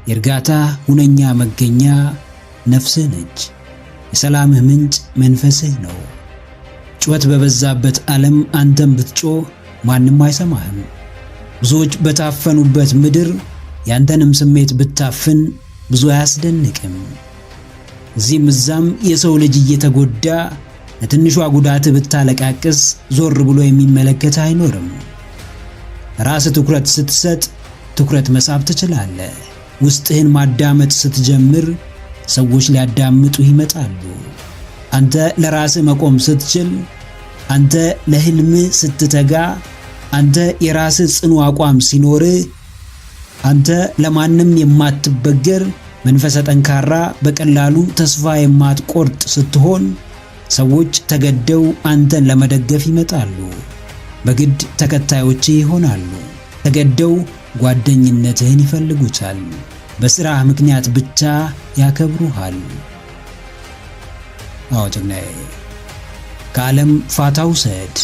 የእርጋታ ሁነኛ መገኛ ነፍስህ ነች። የሰላምህ ምንጭ መንፈስህ ነው። ጩኸት በበዛበት ዓለም አንተም ብትጮህ ማንም አይሰማህም። ብዙዎች በታፈኑበት ምድር ያንተንም ስሜት ብታፍን ብዙ አያስደንቅም። እዚህም እዛም የሰው ልጅ እየተጎዳ ለትንሿ ጉዳት ብታለቃቅስ ዞር ብሎ የሚመለከት አይኖርም። ራስ ትኩረት ስትሰጥ ትኩረት መሳብ ትችላለህ። ውስጥህን ማዳመጥ ስትጀምር ሰዎች ሊያዳምጡ ይመጣሉ። አንተ ለራስህ መቆም ስትችል፣ አንተ ለህልምህ ስትተጋ፣ አንተ የራስህ ጽኑ አቋም ሲኖርህ፣ አንተ ለማንም የማትበገር መንፈሰ ጠንካራ በቀላሉ ተስፋ የማትቆርጥ ስትሆን ሰዎች ተገደው አንተን ለመደገፍ ይመጣሉ። በግድ ተከታዮች ይሆናሉ። ተገደው ጓደኝነትህን ይፈልጉታል። በሥራህ ምክንያት ብቻ ያከብሩሃል። አዎ ጀግናዬ፣ ከዓለም ፋታ ውሰድ።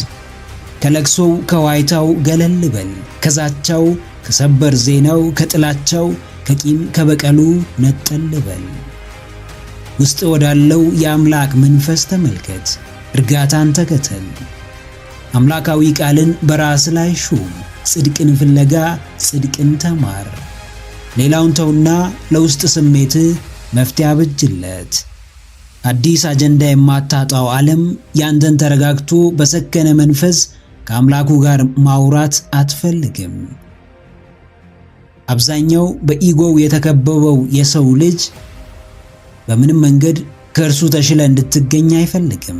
ከለቅሶው ከዋይታው ገለል በል። ከዛቻው ከሰበር ዜናው ከጥላቻው ከቂም ከበቀሉ ነጠል በል። ውስጥ ወዳለው የአምላክ መንፈስ ተመልከት። እርጋታን ተከተል። አምላካዊ ቃልን በራስ ላይ ሹም። ጽድቅን ፍለጋ ጽድቅን ተማር። ሌላውን ተውና ለውስጥ ስሜትህ መፍትሄ አብጅለት። አዲስ አጀንዳ የማታጣው ዓለም ያንተን ተረጋግቶ በሰከነ መንፈስ ከአምላኩ ጋር ማውራት አትፈልግም። አብዛኛው በኢጎው የተከበበው የሰው ልጅ በምንም መንገድ ከእርሱ ተሽለ እንድትገኝ አይፈልግም።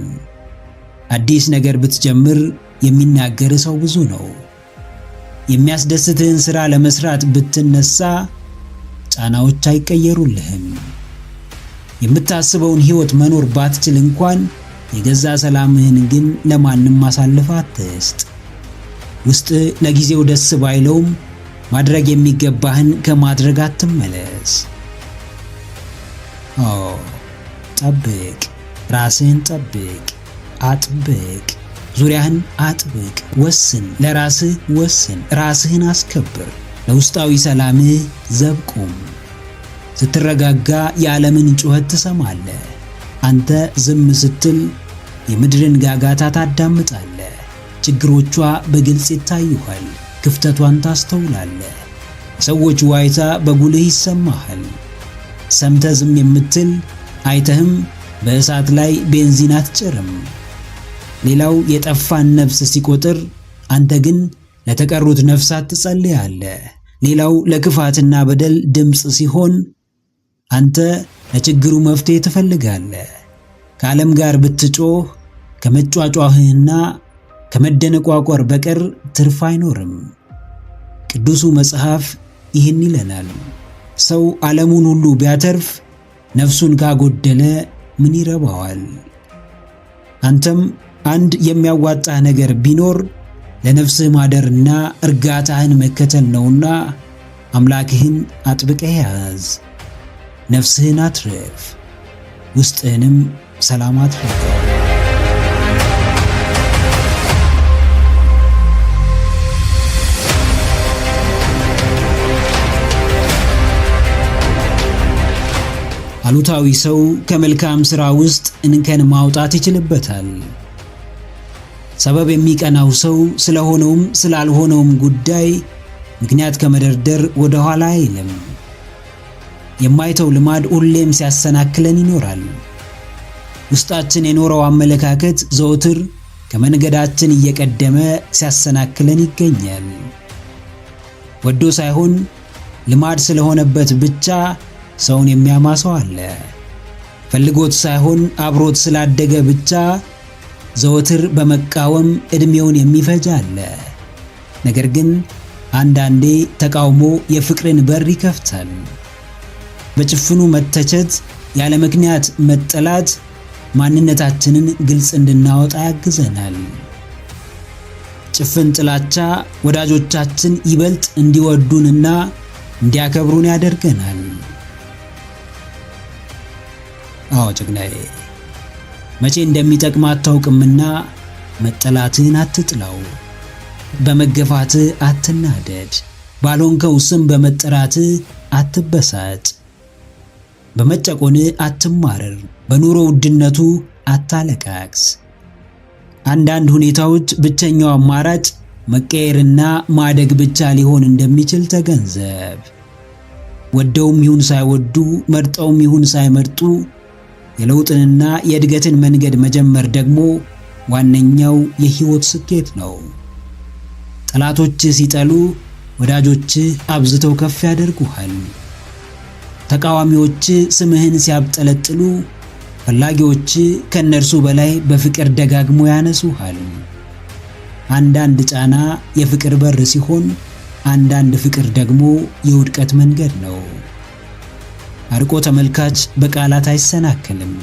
አዲስ ነገር ብትጀምር የሚናገር ሰው ብዙ ነው። የሚያስደስትህን ሥራ ለመስራት ብትነሳ ጫናዎች አይቀየሩልህም። የምታስበውን ሕይወት መኖር ባትችል እንኳን የገዛ ሰላምህን ግን ለማንም ማሳለፍ አትስጥ። ውስጥ ለጊዜው ደስ ባይለውም ማድረግ የሚገባህን ከማድረግ አትመለስ። ጠብቅ፣ ራስህን ጠብቅ፣ አጥብቅ፣ ዙሪያህን አጥብቅ፣ ወስን፣ ለራስህ ወስን፣ ራስህን አስከብር፣ ለውስጣዊ ሰላምህ ዘብቁም። ስትረጋጋ የዓለምን ጩኸት ትሰማለህ። አንተ ዝም ስትል የምድርን ጋጋታ ታዳምጣለህ። ችግሮቿ በግልጽ ይታዩሃል። ክፍተቷን ታስተውላለህ። ሰዎች ዋይታ በጉልህ ይሰማሃል። ሰምተህ ዝም የምትል አይተህም በእሳት ላይ ቤንዚን አትጭርም። ሌላው የጠፋን ነፍስ ሲቆጥር አንተ ግን ለተቀሩት ነፍሳት ትጸልያለህ። ሌላው ለክፋትና በደል ድምፅ ሲሆን አንተ ለችግሩ መፍትሄ ትፈልጋለህ። ከዓለም ጋር ብትጮህ ከመጯጯህና ከመደነቋቆር በቀር ትርፍ አይኖርም። ቅዱሱ መጽሐፍ ይህን ይለናል፣ ሰው ዓለሙን ሁሉ ቢያተርፍ ነፍሱን ካጎደለ ምን ይረባዋል? አንተም አንድ የሚያዋጣህ ነገር ቢኖር ለነፍስህ ማደርና እርጋታህን መከተል ነውና አምላክህን አጥብቀህ ያዝ። ነፍስህን አትርፍ፣ ውስጥህንም ሰላም አትርፍ። አሉታዊ ሰው ከመልካም ሥራ ውስጥ እንከን ማውጣት ይችልበታል። ሰበብ የሚቀናው ሰው ስለሆነውም ስላልሆነውም ጉዳይ ምክንያት ከመደርደር ወደ ኋላ አይልም። የማይተው ልማድ ሁሌም ሲያሰናክለን ይኖራል። ውስጣችን የኖረው አመለካከት ዘውትር ከመንገዳችን እየቀደመ ሲያሰናክለን ይገኛል። ወዶ ሳይሆን ልማድ ስለሆነበት ብቻ ሰውን የሚያማ ሰው አለ። ፈልጎት ሳይሆን አብሮት ስላደገ ብቻ ዘወትር በመቃወም ዕድሜውን የሚፈጅ አለ። ነገር ግን አንዳንዴ ተቃውሞ የፍቅርን በር ይከፍታል። በጭፍኑ መተቸት፣ ያለ ምክንያት መጠላት ማንነታችንን ግልጽ እንድናወጣ ያግዘናል። ጭፍን ጥላቻ ወዳጆቻችን ይበልጥ እንዲወዱንና እንዲያከብሩን ያደርገናል። አዎ ጀግናዬ፣ መቼ እንደሚጠቅም አታውቅምና መጠላትህን አትጥላው። በመገፋትህ አትናደድ። ባልሆንከው ስም በመጠራትህ አትበሳጭ። በመጨቆን አትማረር። በኑሮ ውድነቱ አታለቃቅስ። አንዳንድ ሁኔታዎች ብቸኛው አማራጭ መቀየርና ማደግ ብቻ ሊሆን እንደሚችል ተገንዘብ። ወደውም ይሁን ሳይወዱ፣ መርጠውም ይሁን ሳይመርጡ የለውጥንና የእድገትን መንገድ መጀመር ደግሞ ዋነኛው የህይወት ስኬት ነው። ጠላቶች ሲጠሉ ወዳጆች አብዝተው ከፍ ያደርጉሃል። ተቃዋሚዎች ስምህን ሲያብጠለጥሉ ፈላጊዎች ከነርሱ በላይ በፍቅር ደጋግሞ ያነሱሃል። አንዳንድ ጫና የፍቅር በር ሲሆን፣ አንዳንድ ፍቅር ደግሞ የውድቀት መንገድ ነው። አርቆ ተመልካች በቃላት አይሰናከልም።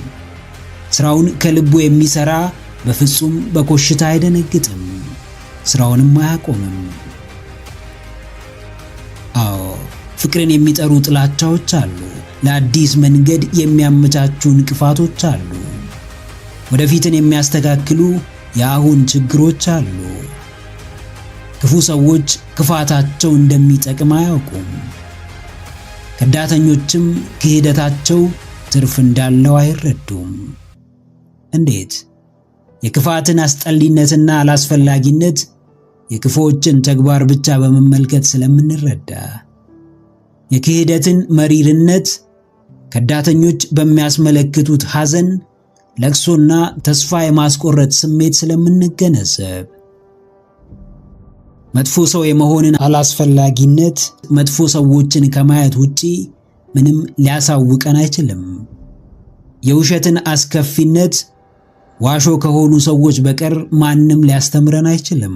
ስራውን ከልቡ የሚሰራ በፍጹም በኮሽታ አይደነግጥም፣ ስራውንም አያቆምም። አዎ፣ ፍቅርን የሚጠሩ ጥላቻዎች አሉ። ለአዲስ መንገድ የሚያመቻቹ እንቅፋቶች አሉ። ወደፊትን የሚያስተካክሉ የአሁን ችግሮች አሉ። ክፉ ሰዎች ክፋታቸው እንደሚጠቅም አያውቁም። ከዳተኞችም ክህደታቸው ትርፍ እንዳለው አይረዱም። እንዴት? የክፋትን አስጠሊነትና አላስፈላጊነት የክፉዎችን ተግባር ብቻ በመመልከት ስለምንረዳ፣ የክህደትን መሪርነት ከዳተኞች በሚያስመለክቱት ሐዘን፣ ለቅሶና ተስፋ የማስቆረጥ ስሜት ስለምንገነዘብ፣ መጥፎ ሰው የመሆንን አላስፈላጊነት መጥፎ ሰዎችን ከማየት ውጪ ምንም ሊያሳውቀን አይችልም። የውሸትን አስከፊነት ዋሾ ከሆኑ ሰዎች በቀር ማንም ሊያስተምረን አይችልም።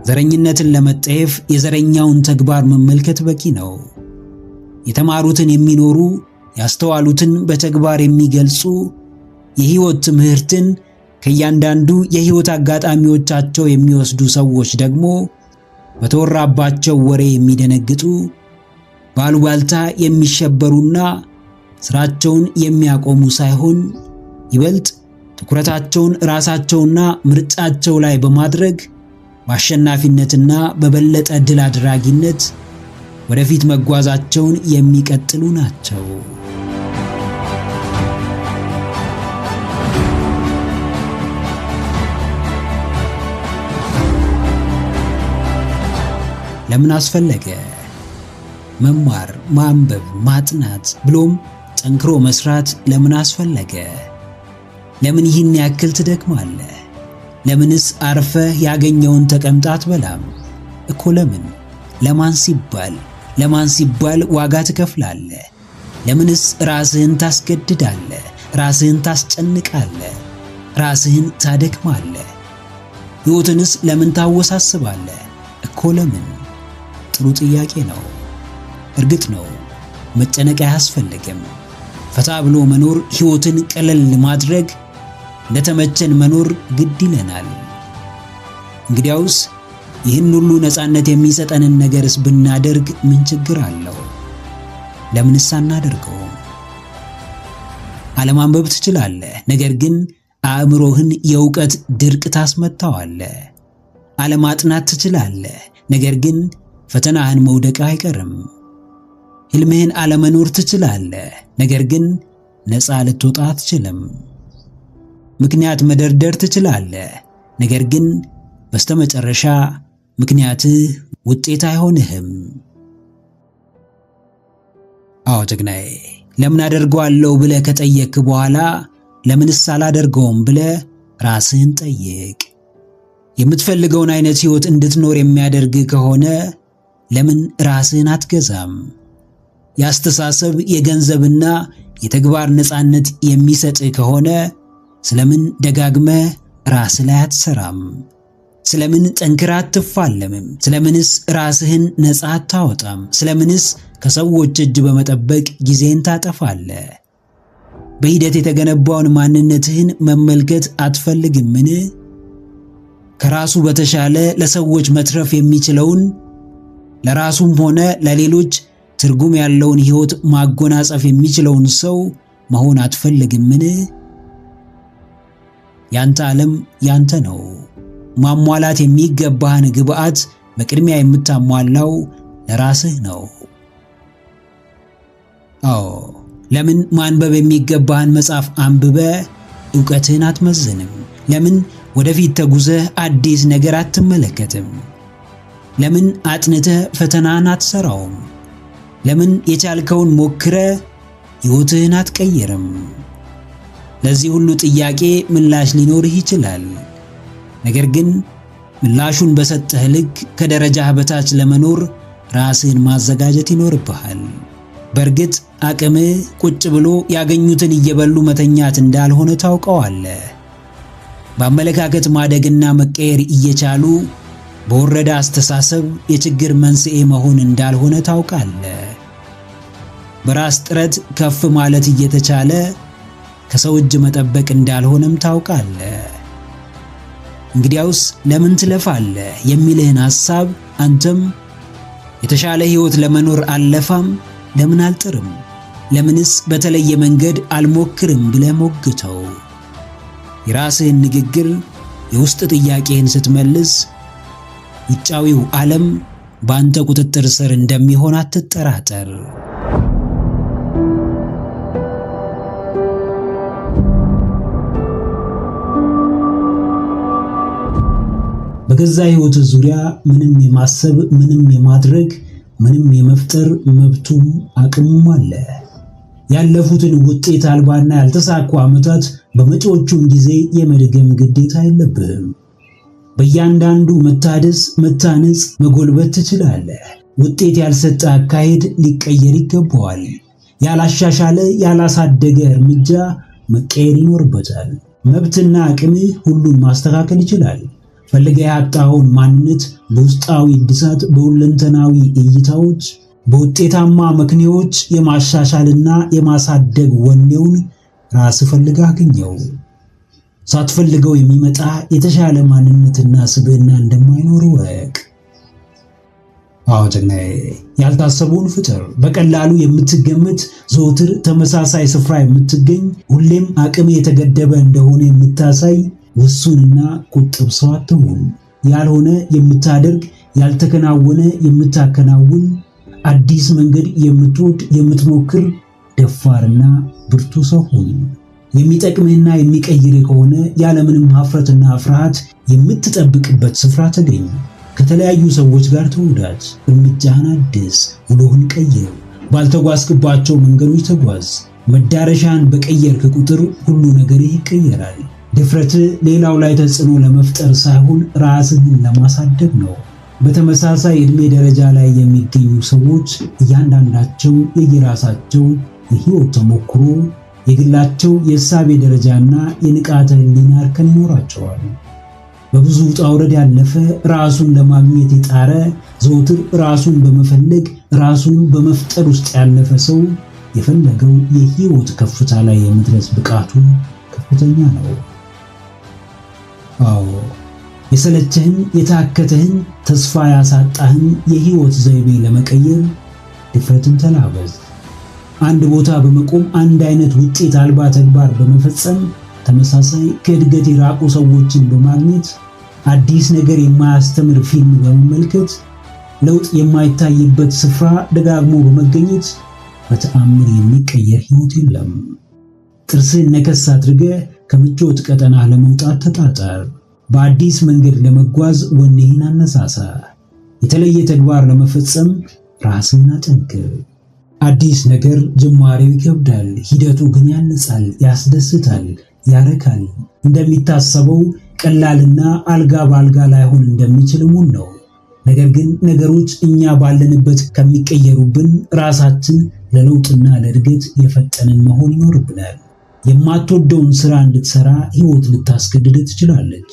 ዘረኝነትን ለመጠየፍ የዘረኛውን ተግባር መመልከት በቂ ነው። የተማሩትን የሚኖሩ፣ ያስተዋሉትን በተግባር የሚገልጹ፣ የህይወት ትምህርትን ከእያንዳንዱ የህይወት አጋጣሚዎቻቸው የሚወስዱ ሰዎች ደግሞ በተወራባቸው ወሬ የሚደነግጡ፣ ባሉባልታ የሚሸበሩና ስራቸውን የሚያቆሙ ሳይሆን ይበልጥ ትኩረታቸውን ራሳቸውና ምርጫቸው ላይ በማድረግ በአሸናፊነትና በበለጠ ድል አድራጊነት ወደፊት መጓዛቸውን የሚቀጥሉ ናቸው። ለምን አስፈለገ? መማር፣ ማንበብ፣ ማጥናት ብሎም ጠንክሮ መስራት ለምን አስፈለገ? ለምን ይህን ያክል ትደክማለህ? ለምንስ አርፈህ ያገኘውን ተቀምጠህ አትበላም? እኮ ለምን? ለማን ሲባል? ለማን ሲባል ዋጋ ትከፍላለህ? ለምንስ ራስህን ታስገድዳለህ? ራስህን ታስጨንቃለህ? ራስህን ታደክማለህ? ሕይወትንስ ለምን ታወሳስባለህ? እኮ ለምን? ጥሩ ጥያቄ ነው። እርግጥ ነው መጨነቅ አያስፈልግም። ፈታ ብሎ መኖር፣ ሕይወትን ቀለል ማድረግ፣ እንደተመቸን መኖር ግድ ይለናል። እንግዲያውስ ይህን ሁሉ ነፃነት የሚሰጠንን ነገርስ ብናደርግ ምን ችግር አለው? ለምንስ አናደርገውም? አለማንበብ ትችላለህ፣ ነገር ግን አእምሮህን የእውቀት ድርቅ ታስመታዋለህ። አለማጥናት ትችላለህ፣ ነገር ግን ፈተናህን መውደቅ አይቀርም። ሕልምህን አለመኖር ትችላለህ፣ ነገር ግን ነፃ ልትወጣ አትችልም። ምክንያት መደርደር ትችላለህ፣ ነገር ግን በስተመጨረሻ ምክንያትህ ውጤት አይሆንህም። አዎ ጀግናዬ፣ ለምን አደርገዋለሁ ብለህ ከጠየቅክ በኋላ ለምንስ አላደርገውም ብለህ ራስህን ጠይቅ። የምትፈልገውን አይነት ሕይወት እንድትኖር የሚያደርግ ከሆነ ለምን ራስህን አትገዛም? የአስተሳሰብ የገንዘብና የተግባር ነፃነት የሚሰጥ ከሆነ ስለምን ደጋግመህ ራስህ ላይ አትሰራም? ስለምን ጠንክረህ አትፋለምም? ስለምንስ ራስህን ነፃ አታወጣም? ስለምንስ ከሰዎች እጅ በመጠበቅ ጊዜን ታጠፋለህ? በሂደት የተገነባውን ማንነትህን መመልከት አትፈልግምን? ከራሱ በተሻለ ለሰዎች መትረፍ የሚችለውን፣ ለራሱም ሆነ ለሌሎች ትርጉም ያለውን ሕይወት ማጎናጸፍ የሚችለውን ሰው መሆን አትፈልግምን? ያንተ ዓለም ያንተ ነው። ማሟላት የሚገባህን ግብዓት በቅድሚያ የምታሟላው ለራስህ ነው። አዎ፣ ለምን ማንበብ የሚገባህን መጽሐፍ አንብበ ዕውቀትህን አትመዝንም? ለምን ወደፊት ተጉዘህ አዲስ ነገር አትመለከትም? ለምን አጥንተህ ፈተናን አትሰራውም? ለምን የቻልከውን ሞክረ ሕይወትህን አትቀየርም? ለዚህ ሁሉ ጥያቄ ምላሽ ሊኖርህ ይችላል። ነገር ግን ምላሹን በሰጠህ ልክ ከደረጃህ በታች ለመኖር ራስህን ማዘጋጀት ይኖርብሃል። በእርግጥ አቅምህ ቁጭ ብሎ ያገኙትን እየበሉ መተኛት እንዳልሆነ ታውቀዋለህ። በአመለካከት ማደግና መቀየር እየቻሉ በወረደ አስተሳሰብ የችግር መንስኤ መሆን እንዳልሆነ ታውቃለህ። በራስ ጥረት ከፍ ማለት እየተቻለ ከሰው እጅ መጠበቅ እንዳልሆነም ታውቃለህ። እንግዲያውስ ለምን ትለፋለህ የሚልህን ሐሳብ አንተም የተሻለ ሕይወት ለመኖር አልለፋም? ለምን አልጥርም? ለምንስ በተለየ መንገድ አልሞክርም ብለህ ሞግተው። የራስህን ንግግር የውስጥ ጥያቄህን ስትመልስ ውጫዊው ዓለም በአንተ ቁጥጥር ስር እንደሚሆን አትጠራጠር። በገዛ ሕይወት ዙሪያ ምንም የማሰብ፣ ምንም የማድረግ፣ ምንም የመፍጠር መብቱም አቅሙም አለ። ያለፉትን ውጤት አልባና ያልተሳኩ ዓመታት በመጪዎቹም ጊዜ የመድገም ግዴታ የለብህም። በእያንዳንዱ መታደስ፣ መታነጽ፣ መጎልበት ትችላለህ። ውጤት ያልሰጠ አካሄድ ሊቀየር ይገባዋል። ያላሻሻለ ያላሳደገ እርምጃ መቀየር ይኖርበታል። መብትና አቅምህ ሁሉን ማስተካከል ይችላል። ፈልገህ ያጣኸውን ማንነት በውስጣዊ እድሳት፣ በሁለንተናዊ እይታዎች፣ በውጤታማ መክንዮች የማሻሻልና የማሳደግ ወኔውን ራስህ ፈልገህ አግኘው። ሳትፈልገው የሚመጣ የተሻለ ማንነትና ስብዕና እንደማይኖር ወቅ። አዎ ጀግናዬ፣ ያልታሰበውን ፍጥር። በቀላሉ የምትገምት፣ ዘውትር ተመሳሳይ ስፍራ የምትገኝ፣ ሁሌም አቅም የተገደበ እንደሆነ የምታሳይ ውሱንና ቁጥብ ሰው አትሁን። ያልሆነ የምታደርግ፣ ያልተከናወነ የምታከናውን፣ አዲስ መንገድ የምትወድ የምትሞክር ደፋርና ብርቱ ሰው ሁን። የሚጠቅምህና የሚቀይርህ ከሆነ ያለምንም ሀፍረትና ፍርሃት የምትጠብቅበት ስፍራ ተገኝ። ከተለያዩ ሰዎች ጋር ተወዳጅ። እርምጃህን አድስ፣ ውሎህን ቀይር። ባልተጓዝክባቸው መንገዶች ተጓዝ። መዳረሻን በቀየርክ ቁጥር ሁሉ ነገርህ ይቀየራል። ድፍረትህ ሌላው ላይ ተጽዕኖ ለመፍጠር ሳይሆን ራስህን ለማሳደግ ነው። በተመሳሳይ ዕድሜ ደረጃ ላይ የሚገኙ ሰዎች እያንዳንዳቸው የየራሳቸው የሕይወት ተሞክሮ፣ የግላቸው የእሳቤ ደረጃና የንቃተ ሕሊና እርከን ይኖራቸዋል። በብዙ ውጣ ውረድ ያለፈ፣ ራሱን ለማግኘት የጣረ፣ ዘውትር ራሱን በመፈለግ ራሱን በመፍጠር ውስጥ ያለፈ ሰው የፈለገው የሕይወት ከፍታ ላይ የመድረስ ብቃቱ ከፍተኛ ነው። አዎ፣ የሰለቸህን፣ የታከተህን፣ ተስፋ ያሳጣህን የሕይወት ዘይቤ ለመቀየር ድፍረትን ተላበስ። አንድ ቦታ በመቆም አንድ አይነት ውጤት አልባ ተግባር በመፈጸም ተመሳሳይ ከእድገት የራቁ ሰዎችን በማግኘት አዲስ ነገር የማያስተምር ፊልም በመመልከት ለውጥ የማይታይበት ስፍራ ደጋግሞ በመገኘት በተአምር የሚቀየር ሕይወት የለም። ጥርስን ነከስ አድርገህ ከምቾት ቀጠና ለመውጣት ተጣጣር። በአዲስ መንገድ ለመጓዝ ወኔህን አነሳሳ። የተለየ ተግባር ለመፈጸም ራስህን አጠንክር። አዲስ ነገር ጅማሬው ይከብዳል፣ ሂደቱ ግን ያንጻል፣ ያስደስታል፣ ያረካል። እንደሚታሰበው ቀላልና አልጋ በአልጋ ላይሆን እንደሚችል እሙን ነው። ነገር ግን ነገሮች እኛ ባለንበት ከሚቀየሩብን ራሳችን ለለውጥና ለእድገት የፈጠንን መሆን ይኖርብናል። የማትወደውን ስራ እንድትሰራ ሕይወት ልታስገድድ ትችላለች።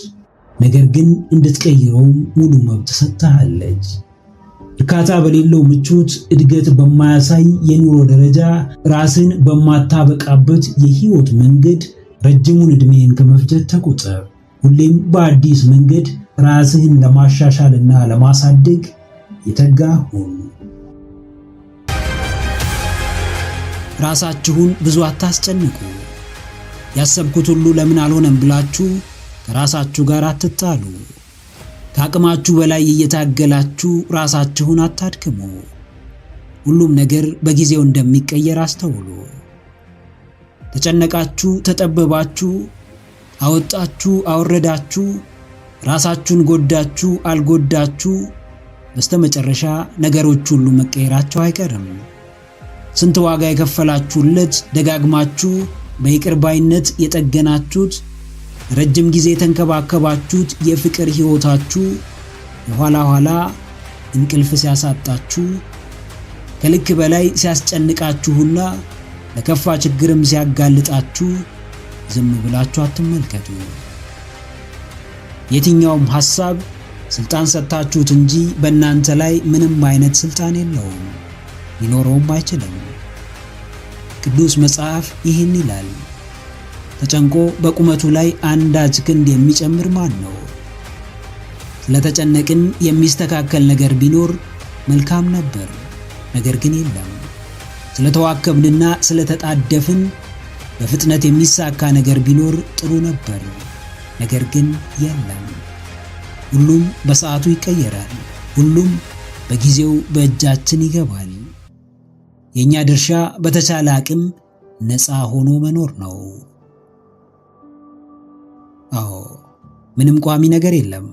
ነገር ግን እንድትቀይረው ሙሉ መብት ሰጥታለች። እርካታ በሌለው ምቾት፣ እድገት በማያሳይ የኑሮ ደረጃ፣ ራስን በማታበቃበት የሕይወት መንገድ ረጅሙን ዕድሜን ከመፍጀት ተቆጠብ። ሁሌም በአዲስ መንገድ ራስህን ለማሻሻልና ለማሳደግ የተጋ ሁን። ራሳችሁን ብዙ አታስጨንቁ። ያሰብኩት ሁሉ ለምን አልሆነም ብላችሁ ከራሳችሁ ጋር አትጣሉ። ከአቅማችሁ በላይ እየታገላችሁ ራሳችሁን አታድክሙ። ሁሉም ነገር በጊዜው እንደሚቀየር አስተውሉ። ተጨነቃችሁ፣ ተጠበባችሁ፣ አወጣችሁ፣ አወረዳችሁ፣ ራሳችሁን ጎዳችሁ፣ አልጎዳችሁ፣ በስተመጨረሻ ነገሮች ሁሉ መቀየራቸው አይቀርም። ስንት ዋጋ የከፈላችሁለት ደጋግማችሁ በይቅርባይነት የጠገናችሁት ረጅም ጊዜ ተንከባከባችሁት የፍቅር ሕይወታችሁ የኋላ ኋላ እንቅልፍ ሲያሳጣችሁ ከልክ በላይ ሲያስጨንቃችሁና ለከፋ ችግርም ሲያጋልጣችሁ ዝም ብላችሁ አትመልከቱ። የትኛውም ሐሳብ ስልጣን ሰጣችሁት እንጂ በእናንተ ላይ ምንም አይነት ስልጣን የለውም፣ ሊኖረውም አይችልም። ቅዱስ መጽሐፍ ይህን ይላል፣ ተጨንቆ በቁመቱ ላይ አንዳች ክንድ የሚጨምር ማን ነው? ስለተጨነቅን የሚስተካከል ነገር ቢኖር መልካም ነበር፣ ነገር ግን የለም። ስለተዋከብንና ስለተጣደፍን በፍጥነት የሚሳካ ነገር ቢኖር ጥሩ ነበር፣ ነገር ግን የለም። ሁሉም በሰዓቱ ይቀየራል። ሁሉም በጊዜው በእጃችን ይገባል። የኛ ድርሻ በተቻለ አቅም ነፃ ሆኖ መኖር ነው። አዎ፣ ምንም ቋሚ ነገር የለም።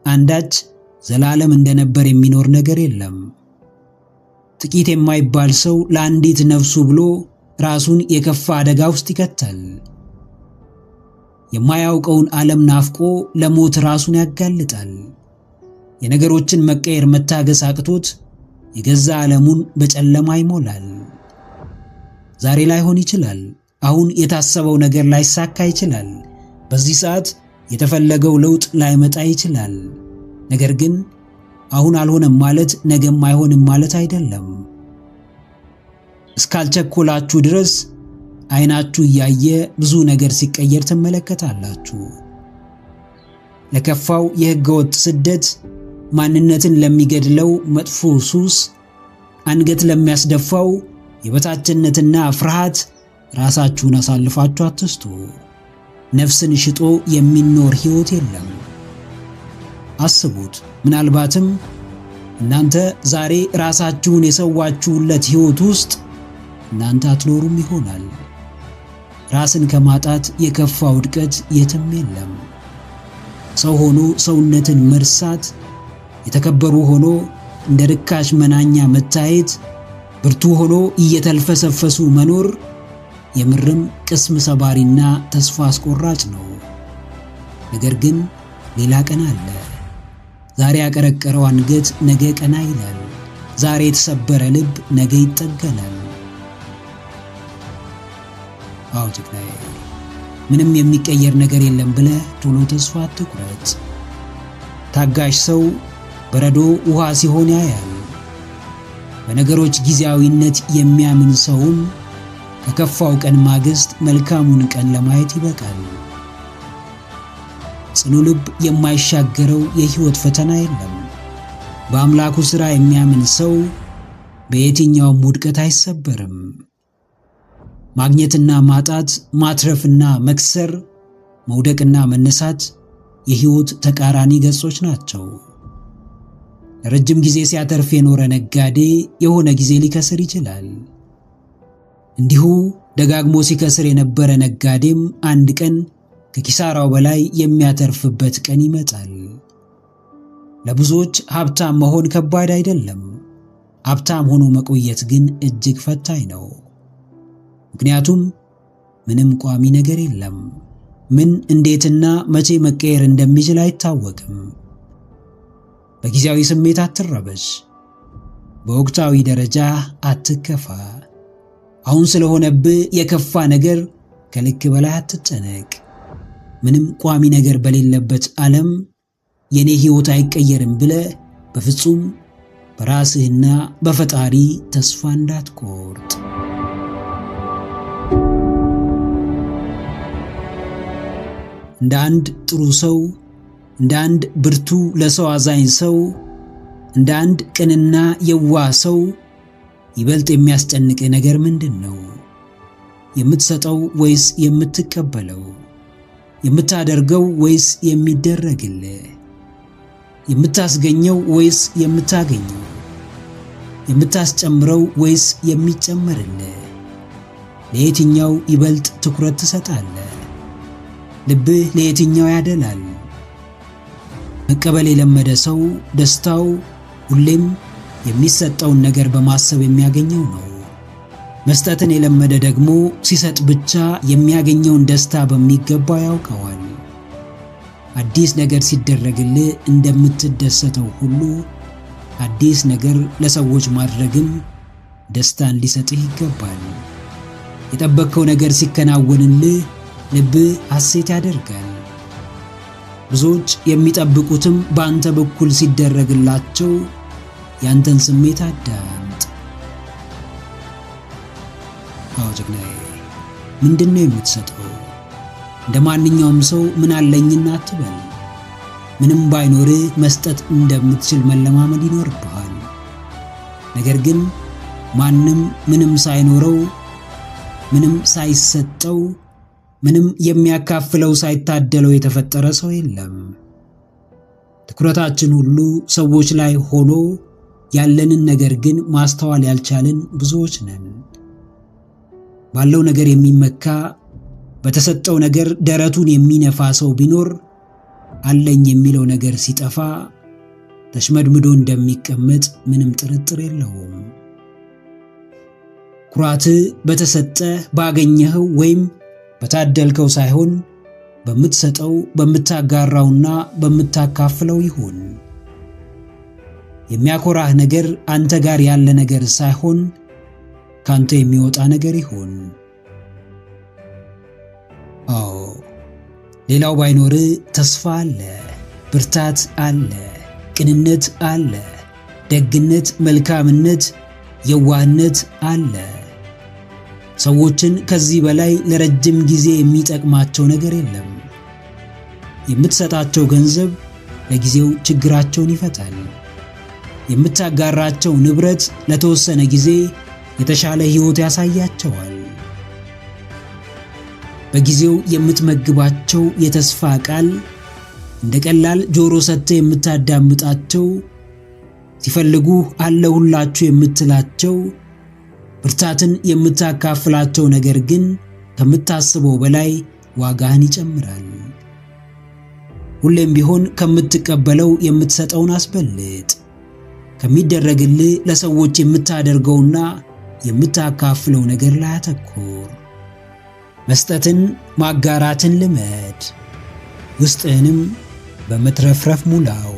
አንዳች ዘላለም እንደነበር የሚኖር ነገር የለም። ጥቂት የማይባል ሰው ለአንዲት ነፍሱ ብሎ ራሱን የከፋ አደጋ ውስጥ ይከታል። የማያውቀውን ዓለም ናፍቆ ለሞት ራሱን ያጋልጣል። የነገሮችን መቀየር መታገስ አቅቶት የገዛ ዓለሙን በጨለማ ይሞላል። ዛሬ ላይሆን ይችላል። አሁን የታሰበው ነገር ላይሳካ ይችላል። በዚህ ሰዓት የተፈለገው ለውጥ ላይመጣ ይችላል። ነገር ግን አሁን አልሆነም ማለት ነገም አይሆንም ማለት አይደለም። እስካልቸኮላችሁ ድረስ አይናችሁ እያየ ብዙ ነገር ሲቀየር ትመለከታላችሁ። ለከፋው የሕገወጥ ስደት፣ ማንነትን ለሚገድለው መጥፎ ሱስ፣ አንገት ለሚያስደፋው የበታችነትና ፍርሃት ራሳችሁን አሳልፋችሁ አትስጡ። ነፍስን ሽጦ የሚኖር ሕይወት የለም። አስቡት፣ ምናልባትም እናንተ ዛሬ ራሳችሁን የሰዋችሁለት ሕይወት ውስጥ እናንተ አትኖሩም ይሆናል። ራስን ከማጣት የከፋ ውድቀት የትም የለም። ሰው ሆኖ ሰውነትን መርሳት፣ የተከበሩ ሆኖ እንደ ርካሽ መናኛ መታየት፣ ብርቱ ሆኖ እየተልፈሰፈሱ መኖር የምርም ቅስም ሰባሪና ተስፋ አስቆራጭ ነው። ነገር ግን ሌላ ቀን አለ። ዛሬ ያቀረቀረው አንገት ነገ ቀና ይላል። ዛሬ የተሰበረ ልብ ነገ ይጠገናል። አዎ ጀግናዬ፣ ምንም የሚቀየር ነገር የለም ብለህ ቶሎ ተስፋ አትቁረጥ። ታጋሽ ሰው በረዶ ውሃ ሲሆን ያያል። በነገሮች ጊዜያዊነት የሚያምን ሰውም ከከፋው ቀን ማግስት መልካሙን ቀን ለማየት ይበቃል። ጽኑ ልብ የማይሻገረው የሕይወት ፈተና የለም። በአምላኩ ሥራ የሚያምን ሰው በየትኛውም ውድቀት አይሰበርም። ማግኘትና ማጣት፣ ማትረፍና መክሰር፣ መውደቅና መነሳት የሕይወት ተቃራኒ ገጾች ናቸው። ረጅም ጊዜ ሲያተርፍ የኖረ ነጋዴ የሆነ ጊዜ ሊከስር ይችላል። እንዲሁ ደጋግሞ ሲከስር የነበረ ነጋዴም አንድ ቀን ከኪሳራው በላይ የሚያተርፍበት ቀን ይመጣል። ለብዙዎች ሀብታም መሆን ከባድ አይደለም። ሀብታም ሆኖ መቆየት ግን እጅግ ፈታኝ ነው። ምክንያቱም ምንም ቋሚ ነገር የለም። ምን፣ እንዴትና መቼ መቀየር እንደሚችል አይታወቅም። በጊዜያዊ ስሜት አትረበሽ። በወቅታዊ ደረጃ አትከፋ። አሁን ስለሆነብህ የከፋ ነገር ከልክ በላይ አትጨነቅ። ምንም ቋሚ ነገር በሌለበት ዓለም የኔ ሕይወት አይቀየርም ብለህ በፍጹም በራስህና በፈጣሪ ተስፋ እንዳትቆርጥ። እንደ አንድ ጥሩ ሰው፣ እንደ አንድ ብርቱ ለሰው አዛኝ ሰው፣ እንደ አንድ ቅንና የዋህ ሰው ይበልጥ የሚያስጨንቅህ ነገር ምንድን ነው? የምትሰጠው ወይስ የምትቀበለው? የምታደርገው ወይስ የሚደረግልህ? የምታስገኘው ወይስ የምታገኘው? የምታስጨምረው ወይስ የሚጨመርልህ? ለየትኛው ይበልጥ ትኩረት ትሰጣለህ? ልብህ ለየትኛው ያደላል? መቀበል የለመደ ሰው ደስታው ሁሌም የሚሰጠውን ነገር በማሰብ የሚያገኘው ነው። መስጠትን የለመደ ደግሞ ሲሰጥ ብቻ የሚያገኘውን ደስታ በሚገባ ያውቀዋል። አዲስ ነገር ሲደረግልህ እንደምትደሰተው ሁሉ አዲስ ነገር ለሰዎች ማድረግም ደስታን ሊሰጥህ ይገባል። የጠበቅከው ነገር ሲከናወንልህ ልብህ ሐሴት ያደርጋል። ብዙዎች የሚጠብቁትም በአንተ በኩል ሲደረግላቸው ያንተን ስሜት አዳምጥ። አዎ ጀግናዬ፣ ምንድነው የምትሰጠው? እንደ ማንኛውም ሰው ምን አለኝና አትበል። ምንም ባይኖርህ መስጠት እንደምትችል መለማመድ ይኖርብሃል። ነገር ግን ማንም ምንም ሳይኖረው፣ ምንም ሳይሰጠው፣ ምንም የሚያካፍለው ሳይታደለው የተፈጠረ ሰው የለም። ትኩረታችን ሁሉ ሰዎች ላይ ሆኖ ያለንን ነገር ግን ማስተዋል ያልቻልን ብዙዎች ነን። ባለው ነገር የሚመካ በተሰጠው ነገር ደረቱን የሚነፋ ሰው ቢኖር አለኝ የሚለው ነገር ሲጠፋ ተሽመድምዶ እንደሚቀመጥ ምንም ጥርጥር የለውም። ኩራት በተሰጠ ባገኘኸው ወይም በታደልከው ሳይሆን በምትሰጠው በምታጋራውና በምታካፍለው ይሁን። የሚያኮራህ ነገር አንተ ጋር ያለ ነገር ሳይሆን ካንተ የሚወጣ ነገር ይሁን። አዎ ሌላው ባይኖር ተስፋ አለ፣ ብርታት አለ፣ ቅንነት አለ፣ ደግነት፣ መልካምነት፣ የዋህነት አለ። ሰዎችን ከዚህ በላይ ለረጅም ጊዜ የሚጠቅማቸው ነገር የለም። የምትሰጣቸው ገንዘብ ለጊዜው ችግራቸውን ይፈታል። የምታጋራቸው ንብረት ለተወሰነ ጊዜ የተሻለ ሕይወት ያሳያቸዋል። በጊዜው የምትመግባቸው የተስፋ ቃል እንደ ቀላል ጆሮ ሰጥተህ የምታዳምጣቸው፣ ሲፈልጉ አለሁላችሁ የምትላቸው፣ ብርታትን የምታካፍላቸው ነገር ግን ከምታስበው በላይ ዋጋህን ይጨምራል። ሁሌም ቢሆን ከምትቀበለው የምትሰጠውን አስበልጥ። ከሚደረግልህ ለሰዎች የምታደርገውና የምታካፍለው ነገር ላይ አተኩር። መስጠትን ማጋራትን ልመድ። ውስጥህንም በመትረፍረፍ ሙላው።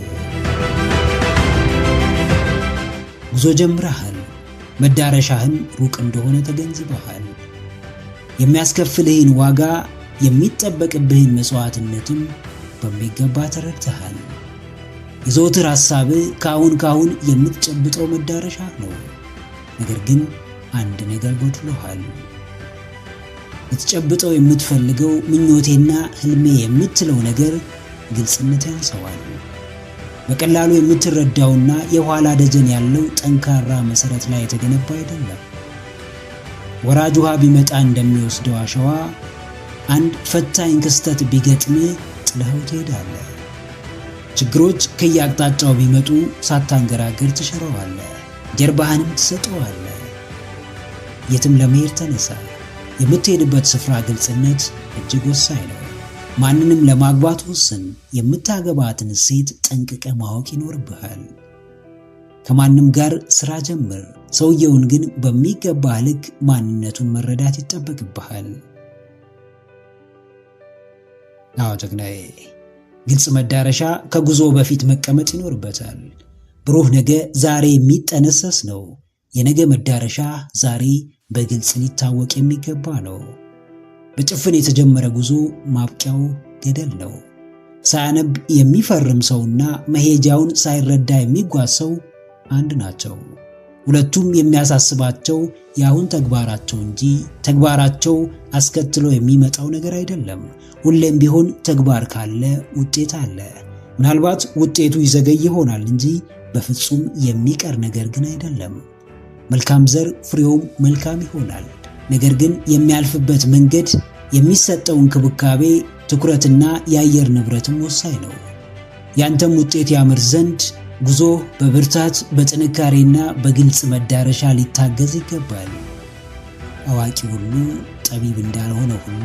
ጉዞ ጀምረሃል። መዳረሻህን ሩቅ እንደሆነ ተገንዝበሃል። የሚያስከፍልህን ዋጋ የሚጠበቅብህን መስዋዕትነትም በሚገባ ተረድተሃል። የዘወትር ሐሳብህ ካሁን የምትጨብጠው መዳረሻ ነው። ነገር ግን አንድ ነገር ጎድሎሃል። ልትጨብጠው የምትፈልገው ምኞቴና ህልሜ የምትለው ነገር ግልጽነት ያንሰዋል። በቀላሉ የምትረዳውና የኋላ ደጀን ያለው ጠንካራ መሰረት ላይ የተገነባ አይደለም። ወራጅ ውሃ ቢመጣ እንደሚወስደው አሸዋ አንድ ፈታኝ ክስተት ቢገጥምህ ጥለኸው ትሄዳለህ። ችግሮች ከየአቅጣጫው ቢመጡ ሳታንገራገር ትሽረዋለህ፣ ጀርባህንም ትሰጠዋለህ። የትም ለመሄድ ተነሳ። የምትሄድበት ስፍራ ግልጽነት እጅግ ወሳኝ ነው። ማንንም ለማግባት ወስን። የምታገባትን ሴት ጠንቅቀ ማወቅ ይኖርብሃል። ከማንም ጋር ስራ ጀምር። ሰውየውን ግን በሚገባ ልክ ማንነቱን መረዳት ይጠበቅብሃል። አዎ ጀግናዬ፣ ግልጽ መዳረሻ ከጉዞ በፊት መቀመጥ ይኖርበታል። ብሩህ ነገ ዛሬ የሚጠነሰስ ነው። የነገ መዳረሻ ዛሬ በግልጽ ሊታወቅ የሚገባ ነው። በጭፍን የተጀመረ ጉዞ ማብቂያው ገደል ነው። ሳያነብ የሚፈርም ሰውና መሄጃውን ሳይረዳ የሚጓዝ ሰው አንድ ናቸው። ሁለቱም የሚያሳስባቸው የአሁን ተግባራቸው እንጂ ተግባራቸው አስከትሎ የሚመጣው ነገር አይደለም። ሁሌም ቢሆን ተግባር ካለ ውጤት አለ። ምናልባት ውጤቱ ይዘገይ ይሆናል እንጂ በፍጹም የሚቀር ነገር ግን አይደለም። መልካም ዘር ፍሬውም መልካም ይሆናል። ነገር ግን የሚያልፍበት መንገድ፣ የሚሰጠው እንክብካቤ፣ ትኩረትና የአየር ንብረትም ወሳኝ ነው። ያንተም ውጤት ያምር ዘንድ ጉዞ በብርታት በጥንካሬና በግልጽ መዳረሻ ሊታገዝ ይገባል። አዋቂ ሁሉ ጠቢብ እንዳልሆነ ሁሉ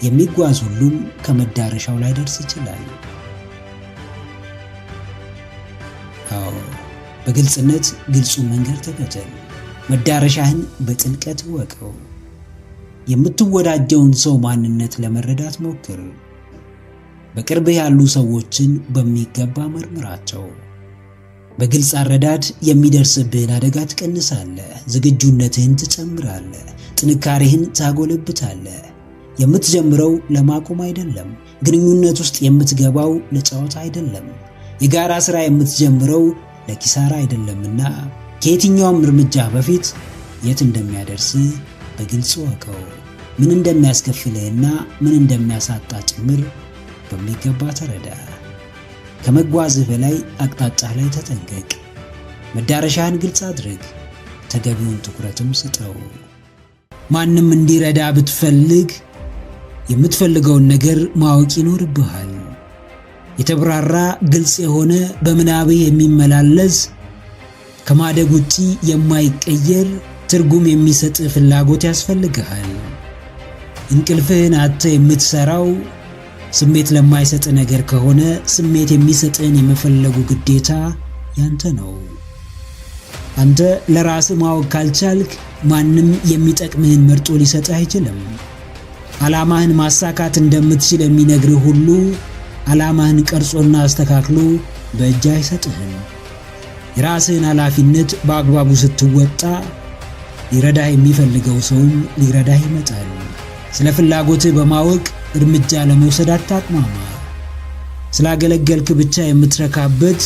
የሚጓዝ ሁሉም ከመዳረሻው ላይ ደርስ ይችላል። አዎ፣ በግልጽነት ግልጹን መንገድ ተከተል። መዳረሻህን በጥልቀት እወቀው። የምትወዳጀውን ሰው ማንነት ለመረዳት ሞክር። በቅርብህ ያሉ ሰዎችን በሚገባ መርምራቸው። በግልጽ አረዳድ የሚደርስብህን አደጋ ትቀንሳለህ፣ ዝግጁነትህን ትጨምራለህ፣ ጥንካሬህን ታጎለብታለህ። የምትጀምረው ለማቆም አይደለም። ግንኙነት ውስጥ የምትገባው ለጨዋታ አይደለም። የጋራ ሥራ የምትጀምረው ለኪሳራ አይደለምና ከየትኛውም እርምጃ በፊት የት እንደሚያደርስህ በግልጽ ወቀው። ምን እንደሚያስከፍልህና ምን እንደሚያሳጣ ጭምር በሚገባ ተረዳ። ከመጓዝህ በላይ አቅጣጫህ ላይ ተጠንቀቅ። መዳረሻህን ግልጽ አድርግ፣ ተገቢውን ትኩረትም ስጠው። ማንም እንዲረዳ ብትፈልግ የምትፈልገውን ነገር ማወቅ ይኖርብሃል። የተብራራ ግልጽ የሆነ በምናብህ የሚመላለስ ከማደግ ውጪ የማይቀየር ትርጉም የሚሰጥ ፍላጎት ያስፈልግሃል። እንቅልፍህን አጥተህ የምትሰራው ስሜት ለማይሰጥ ነገር ከሆነ ስሜት የሚሰጥን የመፈለጉ ግዴታ ያንተ ነው። አንተ ለራስህ ማወቅ ካልቻልክ ማንም የሚጠቅምህን መርጦ ሊሰጥህ አይችልም። ዓላማህን ማሳካት እንደምትችል የሚነግርህ ሁሉ ዓላማህን ቀርጾና አስተካክሎ በእጅ አይሰጥህም። የራስህን ኃላፊነት በአግባቡ ስትወጣ ሊረዳህ የሚፈልገው ሰውም ሊረዳህ ይመጣል። ስለ ፍላጎትህ በማወቅ እርምጃ ለመውሰድ አታቅማማ። ስላገለገልክ ብቻ የምትረካበት፣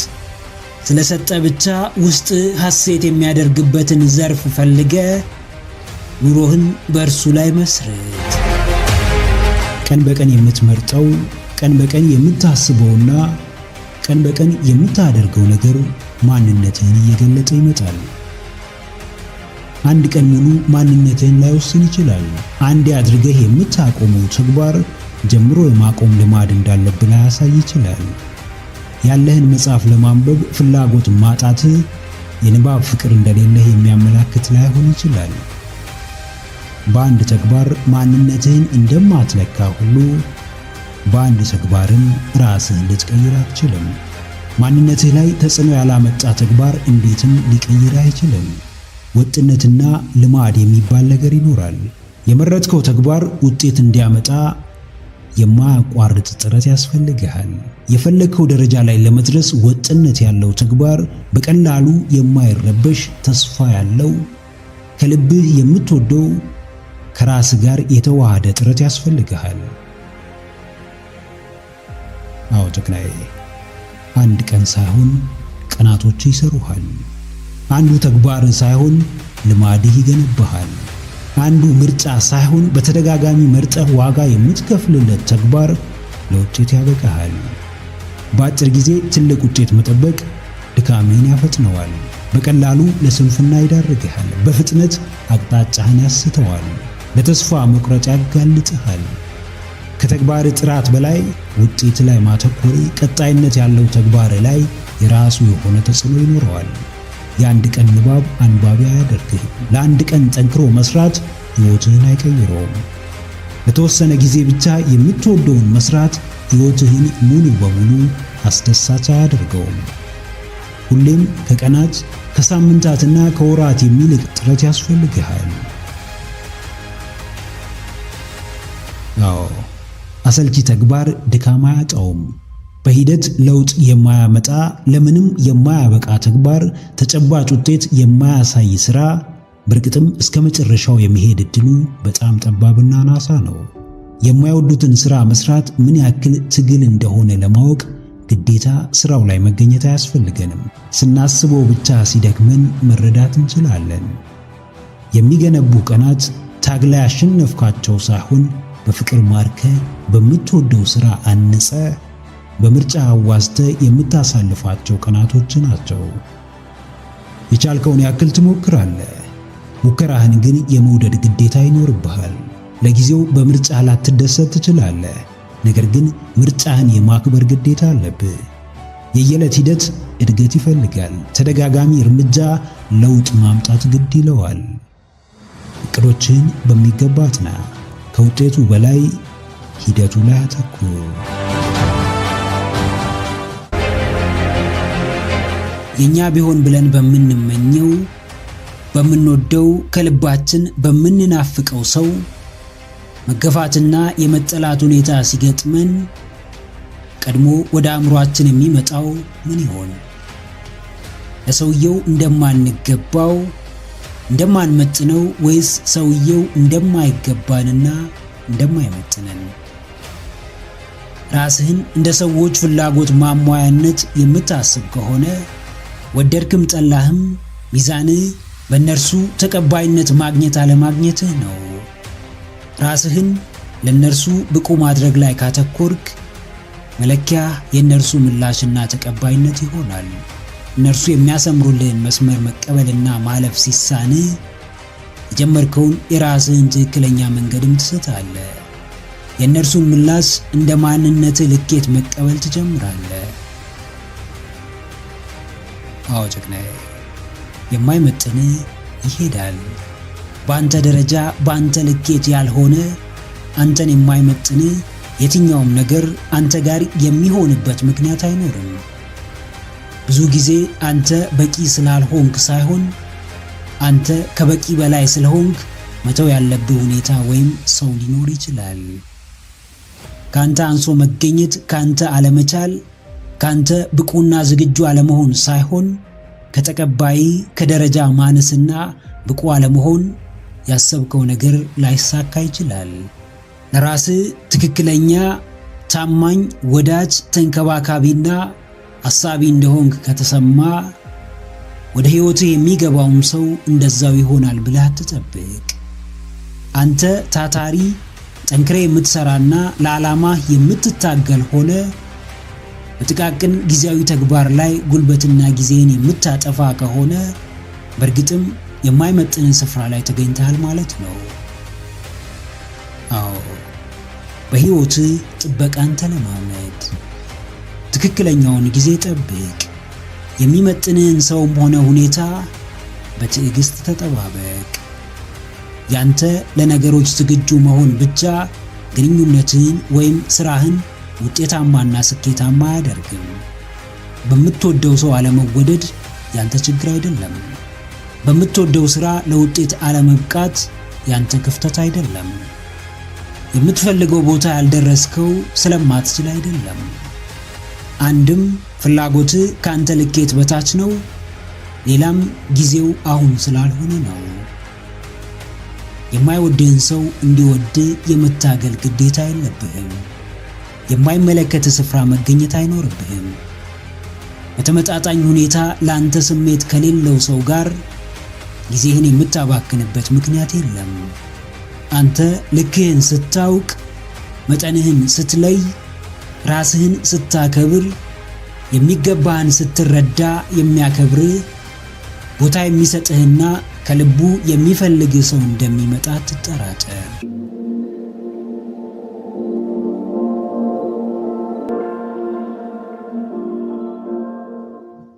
ስለሰጠ ብቻ ውስጥ ሐሴት የሚያደርግበትን ዘርፍ ፈልገ ኑሮህን በእርሱ ላይ መስርት። ቀን በቀን የምትመርጠው፣ ቀን በቀን የምታስበውና ቀን በቀን የምታደርገው ነገር ማንነትህን እየገለጠ ይመጣል። አንድ ቀን ሙሉ ማንነትህን ላይወስን ይችላል። አንዴ አድርገህ የምታቆመው ተግባር ጀምሮ የማቆም ልማድ እንዳለብህ ላያሳይ ይችላል። ያለህን መጽሐፍ ለማንበብ ፍላጎት ማጣትህ የንባብ ፍቅር እንደሌለህ የሚያመላክት ላይሆን ይችላል። በአንድ ተግባር ማንነትህን እንደማትለካ ሁሉ በአንድ ተግባርም ራስህን ልትቀይር አትችልም። ማንነትህ ላይ ተጽዕኖ ያላመጣ ተግባር እንዴትም ሊቀይር አይችልም። ወጥነትና ልማድ የሚባል ነገር ይኖራል። የመረጥከው ተግባር ውጤት እንዲያመጣ የማያቋርጥ ጥረት ያስፈልግሃል። የፈለግከው ደረጃ ላይ ለመድረስ ወጥነት ያለው ተግባር፣ በቀላሉ የማይረበሽ ተስፋ ያለው፣ ከልብህ የምትወደው ከራስ ጋር የተዋሃደ ጥረት ያስፈልግሃል። አዎ ተክላይ፣ አንድ ቀን ሳይሆን ቀናቶች ይሰሩሃል። አንዱ ተግባር ሳይሆን ልማድህ ይገነባሃል። አንዱ ምርጫ ሳይሆን በተደጋጋሚ መርጠህ ዋጋ የምትከፍልለት ተግባር ለውጤት ያበቃሃል። በአጭር ጊዜ ትልቅ ውጤት መጠበቅ ድካምህን ያፈጥነዋል። በቀላሉ ለስንፍና ይዳርግሃል። በፍጥነት አቅጣጫህን ያስተዋል። ለተስፋ መቁረጥ ያጋልጥሃል። ከተግባር ጥራት በላይ ውጤት ላይ ማተኮር ቀጣይነት ያለው ተግባር ላይ የራሱ የሆነ ተጽዕኖ ይኖረዋል። የአንድ ቀን ንባብ አንባቢ አያደርግህም። ለአንድ ቀን ጠንክሮ መስራት ሕይወትህን አይቀይረውም። ለተወሰነ ጊዜ ብቻ የምትወደውን መስራት ሕይወትህን ሙሉ በሙሉ አስደሳች አያደርገውም። ሁሌም ከቀናት ከሳምንታትና ከወራት የሚልቅ ጥረት ያስፈልግሃል። አዎ፣ አሰልቺ ተግባር ድካም አያጣውም። በሂደት ለውጥ የማያመጣ ለምንም የማያበቃ ተግባር፣ ተጨባጭ ውጤት የማያሳይ ሥራ በእርግጥም እስከ መጨረሻው የመሄድ ዕድሉ በጣም ጠባብና አናሳ ነው። የማይወዱትን ሥራ መስራት ምን ያክል ትግል እንደሆነ ለማወቅ ግዴታ ሥራው ላይ መገኘት አያስፈልገንም። ስናስበው ብቻ ሲደክመን መረዳት እንችላለን። የሚገነቡ ቀናት ታግላ ያሸነፍካቸው ሳይሆን በፍቅር ማርከ በምትወደው ሥራ አንጸ በምርጫ አዋዝተ የምታሳልፋቸው ቀናቶች ናቸው። የቻልከውን ያክል ትሞክራለህ። ሙከራህን ግን የመውደድ ግዴታ ይኖርብሃል። ለጊዜው በምርጫ ላትደሰት ትችላለህ፣ ነገር ግን ምርጫህን የማክበር ግዴታ አለብህ። የየዕለት ሂደት እድገት ይፈልጋል። ተደጋጋሚ እርምጃ ለውጥ ማምጣት ግድ ይለዋል። እቅዶችን በሚገባ አጥና። ከውጤቱ በላይ ሂደቱ ላይ አተኩር። የኛ ቢሆን ብለን በምንመኘው በምንወደው ከልባችን በምንናፍቀው ሰው መገፋትና የመጠላት ሁኔታ ሲገጥመን ቀድሞ ወደ አእምሮአችን የሚመጣው ምን ይሆን? ለሰውየው እንደማንገባው እንደማንመጥነው ወይስ ሰውየው እንደማይገባንና እንደማይመጥነን? ራስህን እንደ ሰዎች ፍላጎት ማሟያነት የምታስብ ከሆነ ወደድክም ጠላህም ሚዛንህ በእነርሱ ተቀባይነት ማግኘት አለማግኘትህ ነው። ራስህን ለእነርሱ ብቁ ማድረግ ላይ ካተኮርክ መለኪያ የእነርሱ ምላሽና ተቀባይነት ይሆናል። እነርሱ የሚያሰምሩልህን መስመር መቀበልና ማለፍ ሲሳንህ የጀመርከውን የራስህን ትክክለኛ መንገድም ትስታለህ። የእነርሱን ምላሽ እንደ ማንነትህ ልኬት መቀበል ትጀምራለህ። አዎ ጀግናዬ፣ የማይመጥንህ ይሄዳል። በአንተ ደረጃ በአንተ ልኬት ያልሆነ አንተን የማይመጥንህ የትኛውም ነገር አንተ ጋር የሚሆንበት ምክንያት አይኖርም። ብዙ ጊዜ አንተ በቂ ስላልሆንክ ሳይሆን አንተ ከበቂ በላይ ስለሆንክ መተው ያለብህ ሁኔታ ወይም ሰው ሊኖር ይችላል። ካንተ አንሶ መገኘት፣ ካንተ አለመቻል፣ ካንተ ብቁና ዝግጁ አለመሆን ሳይሆን ከተቀባይ ከደረጃ ማነስና ብቁ አለመሆን ያሰብከው ነገር ላይሳካ ይችላል። ለራስህ ትክክለኛ፣ ታማኝ፣ ወዳጅ፣ ተንከባካቢና አሳቢ እንደሆንክ ከተሰማ ወደ ሕይወትህ የሚገባውም ሰው እንደዛው ይሆናል ብለህ አትጠብቅ። አንተ ታታሪ፣ ጠንክሬ የምትሰራና ለዓላማህ የምትታገል ሆነ በጥቃቅን ጊዜያዊ ተግባር ላይ ጉልበትና ጊዜን የምታጠፋ ከሆነ በእርግጥም የማይመጥንን ስፍራ ላይ ተገኝተሃል ማለት ነው። አዎ፣ በሕይወትህ ጥበቃን ተለማመድ። ትክክለኛውን ጊዜ ጠብቅ። የሚመጥንህን ሰውም ሆነ ሁኔታ በትዕግስት ተጠባበቅ። ያንተ ለነገሮች ዝግጁ መሆን ብቻ ግንኙነትህን ወይም ስራህን ውጤታማና ስኬታማ አያደርግም። በምትወደው ሰው አለመወደድ ያንተ ችግር አይደለም። በምትወደው ስራ ለውጤት አለመብቃት ያንተ ክፍተት አይደለም። የምትፈልገው ቦታ ያልደረስከው ስለማትችል አይደለም። አንድም ፍላጎትህ ካንተ ልኬት በታች ነው፣ ሌላም ጊዜው አሁን ስላልሆነ ነው። የማይወድህን ሰው እንዲወድህ የመታገል ግዴታ የለብህም። የማይመለከትህ ስፍራ መገኘት አይኖርብህም። በተመጣጣኝ ሁኔታ ለአንተ ስሜት ከሌለው ሰው ጋር ጊዜህን የምታባክንበት ምክንያት የለም። አንተ ልክህን ስታውቅ፣ መጠንህን ስትለይ፣ ራስህን ስታከብር፣ የሚገባህን ስትረዳ የሚያከብርህ ቦታ የሚሰጥህና ከልቡ የሚፈልግህ ሰው እንደሚመጣ አትጠራጠር።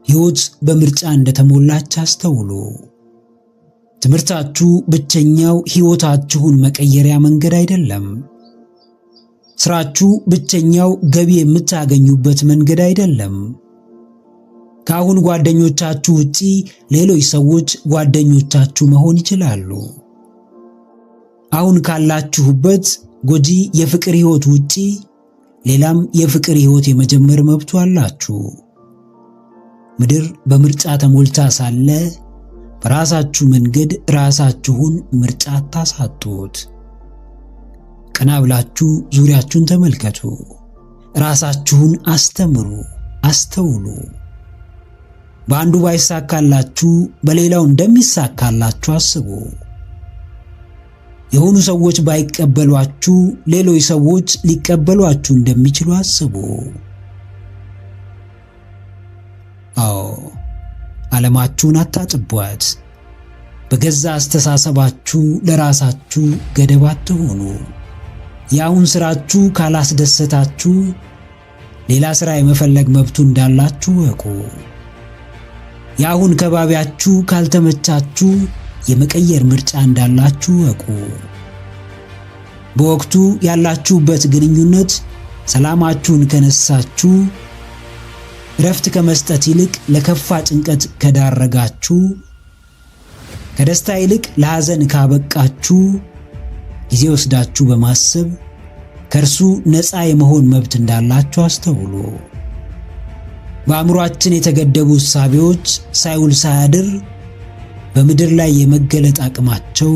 ሕይወት በምርጫ እንደተሞላች አስተውሉ። ትምህርታችሁ ብቸኛው ሕይወታችሁን መቀየሪያ መንገድ አይደለም። ስራችሁ ብቸኛው ገቢ የምታገኙበት መንገድ አይደለም። ከአሁን ጓደኞቻችሁ ውጪ ሌሎች ሰዎች ጓደኞቻችሁ መሆን ይችላሉ። አሁን ካላችሁበት ጎጂ የፍቅር ሕይወት ውጪ ሌላም የፍቅር ሕይወት የመጀመር መብቱ አላችሁ። ምድር በምርጫ ተሞልታ ሳለ በራሳችሁ መንገድ ራሳችሁን ምርጫ አታሳጡት። ቀና ብላችሁ ዙሪያችሁን ተመልከቱ። ራሳችሁን አስተምሩ፣ አስተውሉ። በአንዱ ባይሳካላችሁ በሌላው እንደሚሳካላችሁ አስቡ። የሆኑ ሰዎች ባይቀበሏችሁ ሌሎች ሰዎች ሊቀበሏችሁ እንደሚችሉ አስቡ። አዎ፣ ዓለማችሁን አታጥቧት። በገዛ አስተሳሰባችሁ ለራሳችሁ ገደብ አትሆኑ። የአሁን ስራችሁ ካላስደሰታችሁ ሌላ ሥራ የመፈለግ መብቱ እንዳላችሁ እወቁ። የአሁን ከባቢያችሁ ካልተመቻችሁ የመቀየር ምርጫ እንዳላችሁ እወቁ። በወቅቱ ያላችሁበት ግንኙነት ሰላማችሁን ከነሳችሁ፣ እረፍት ከመስጠት ይልቅ ለከፋ ጭንቀት ከዳረጋችሁ፣ ከደስታ ይልቅ ለሐዘን ካበቃችሁ ጊዜ ወስዳችሁ በማሰብ ከእርሱ ነፃ የመሆን መብት እንዳላችሁ አስተውሉ። በአእምሮአችን የተገደቡ እሳቤዎች ሳይውል ሳያድር በምድር ላይ የመገለጥ አቅማቸው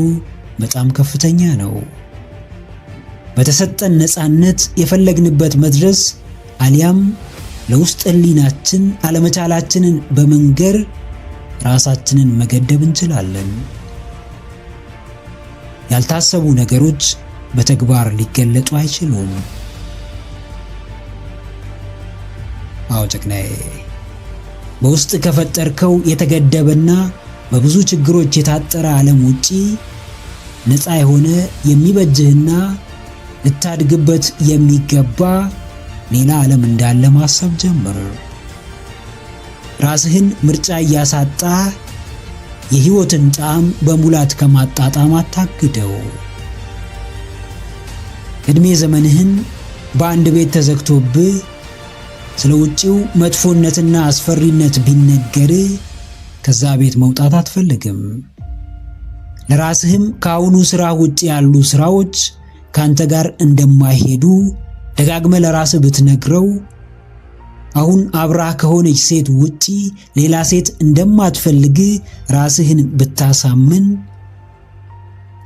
በጣም ከፍተኛ ነው። በተሰጠን ነፃነት የፈለግንበት መድረስ አሊያም ለውስጥ ሕሊናችን አለመቻላችንን በመንገር ራሳችንን መገደብ እንችላለን። ያልታሰቡ ነገሮች በተግባር ሊገለጡ አይችሉም። አዎ ጀግናዬ፣ በውስጥ ከፈጠርከው የተገደበና በብዙ ችግሮች የታጠረ ዓለም ውጪ ነፃ የሆነ የሚበጅህና ልታድግበት የሚገባ ሌላ ዓለም እንዳለ ማሰብ ጀምር። ራስህን ምርጫ እያሳጣ የሕይወትን ጣዕም በሙላት ከማጣጣም አታግደው። ዕድሜ ዘመንህን በአንድ ቤት ተዘግቶብህ ስለ ውጪው መጥፎነትና አስፈሪነት ቢነገርህ ከዛ ቤት መውጣት አትፈልግም። ለራስህም ከአሁኑ ሥራ ውጪ ያሉ ሥራዎች ካንተ ጋር እንደማይሄዱ ደጋግመህ ለራስህ ብትነግረው፣ አሁን አብራህ ከሆነች ሴት ውጪ ሌላ ሴት እንደማትፈልግ ራስህን ብታሳምን፣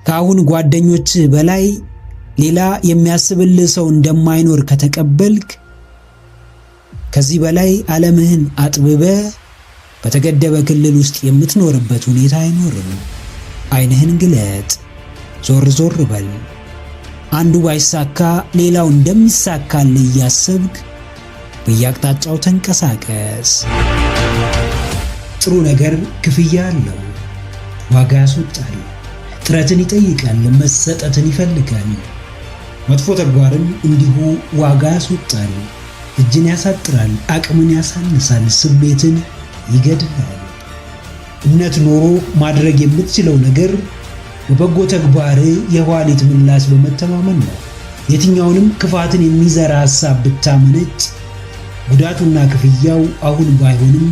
ከአሁን ጓደኞችህ በላይ ሌላ የሚያስብልህ ሰው እንደማይኖር ከተቀበልክ፣ ከዚህ በላይ ዓለምህን አጥብበህ በተገደበ ክልል ውስጥ የምትኖርበት ሁኔታ አይኖርም። ዓይንህን ግለጥ፣ ዞር ዞር በል። አንዱ ባይሳካ ሌላው እንደሚሳካልህ እያሰብክ በየአቅጣጫው ተንቀሳቀስ። ጥሩ ነገር ክፍያ አለው፣ ዋጋ ያስወጣል፣ ጥረትን ይጠይቃል፣ መሰጠትን ይፈልጋል። መጥፎ ተግባርም እንዲሁ ዋጋ ያስወጣል፣ እጅን ያሳጥራል፣ አቅምን ያሳንሳል፣ ስሜትን ይገድላል። እምነት ኖሮ ማድረግ የምትችለው ነገር በበጎ ተግባር የኋሊት ምላሽ በመተማመን ነው። የትኛውንም ክፋትን የሚዘራ ሐሳብ ብታመነጭ ጉዳቱና ክፍያው አሁን ባይሆንም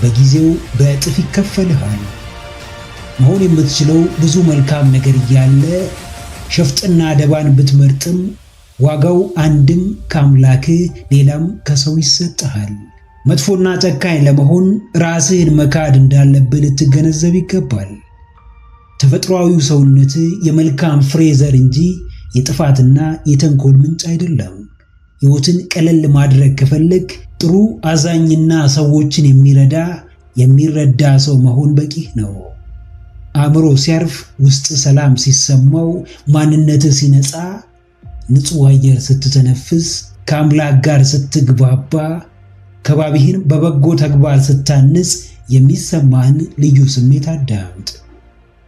በጊዜው በእጥፍ ይከፈልሃል። መሆን የምትችለው ብዙ መልካም ነገር እያለ ሸፍጥና ደባን ብትመርጥም ዋጋው አንድም ከአምላክህ ሌላም ከሰው ይሰጥሃል። መጥፎና ጨካኝ ለመሆን ራስህን መካድ እንዳለብህ ልትገነዘብ ይገባል። ተፈጥሯዊው ሰውነትህ የመልካም ፍሬ ዘር እንጂ የጥፋትና የተንኮል ምንጭ አይደለም። ሕይወትን ቀለል ማድረግ ከፈለግ ጥሩ አዛኝና ሰዎችን የሚረዳ ሰው መሆን በቂህ ነው። አእምሮ ሲያርፍ፣ ውስጥ ሰላም ሲሰማው፣ ማንነትህ ሲነጻ፣ ንጹሕ አየር ስትተነፍስ፣ ከአምላክ ጋር ስትግባባ፣ ከባቢህን በበጎ ተግባር ስታንጽ የሚሰማህን ልዩ ስሜት አዳምጥ።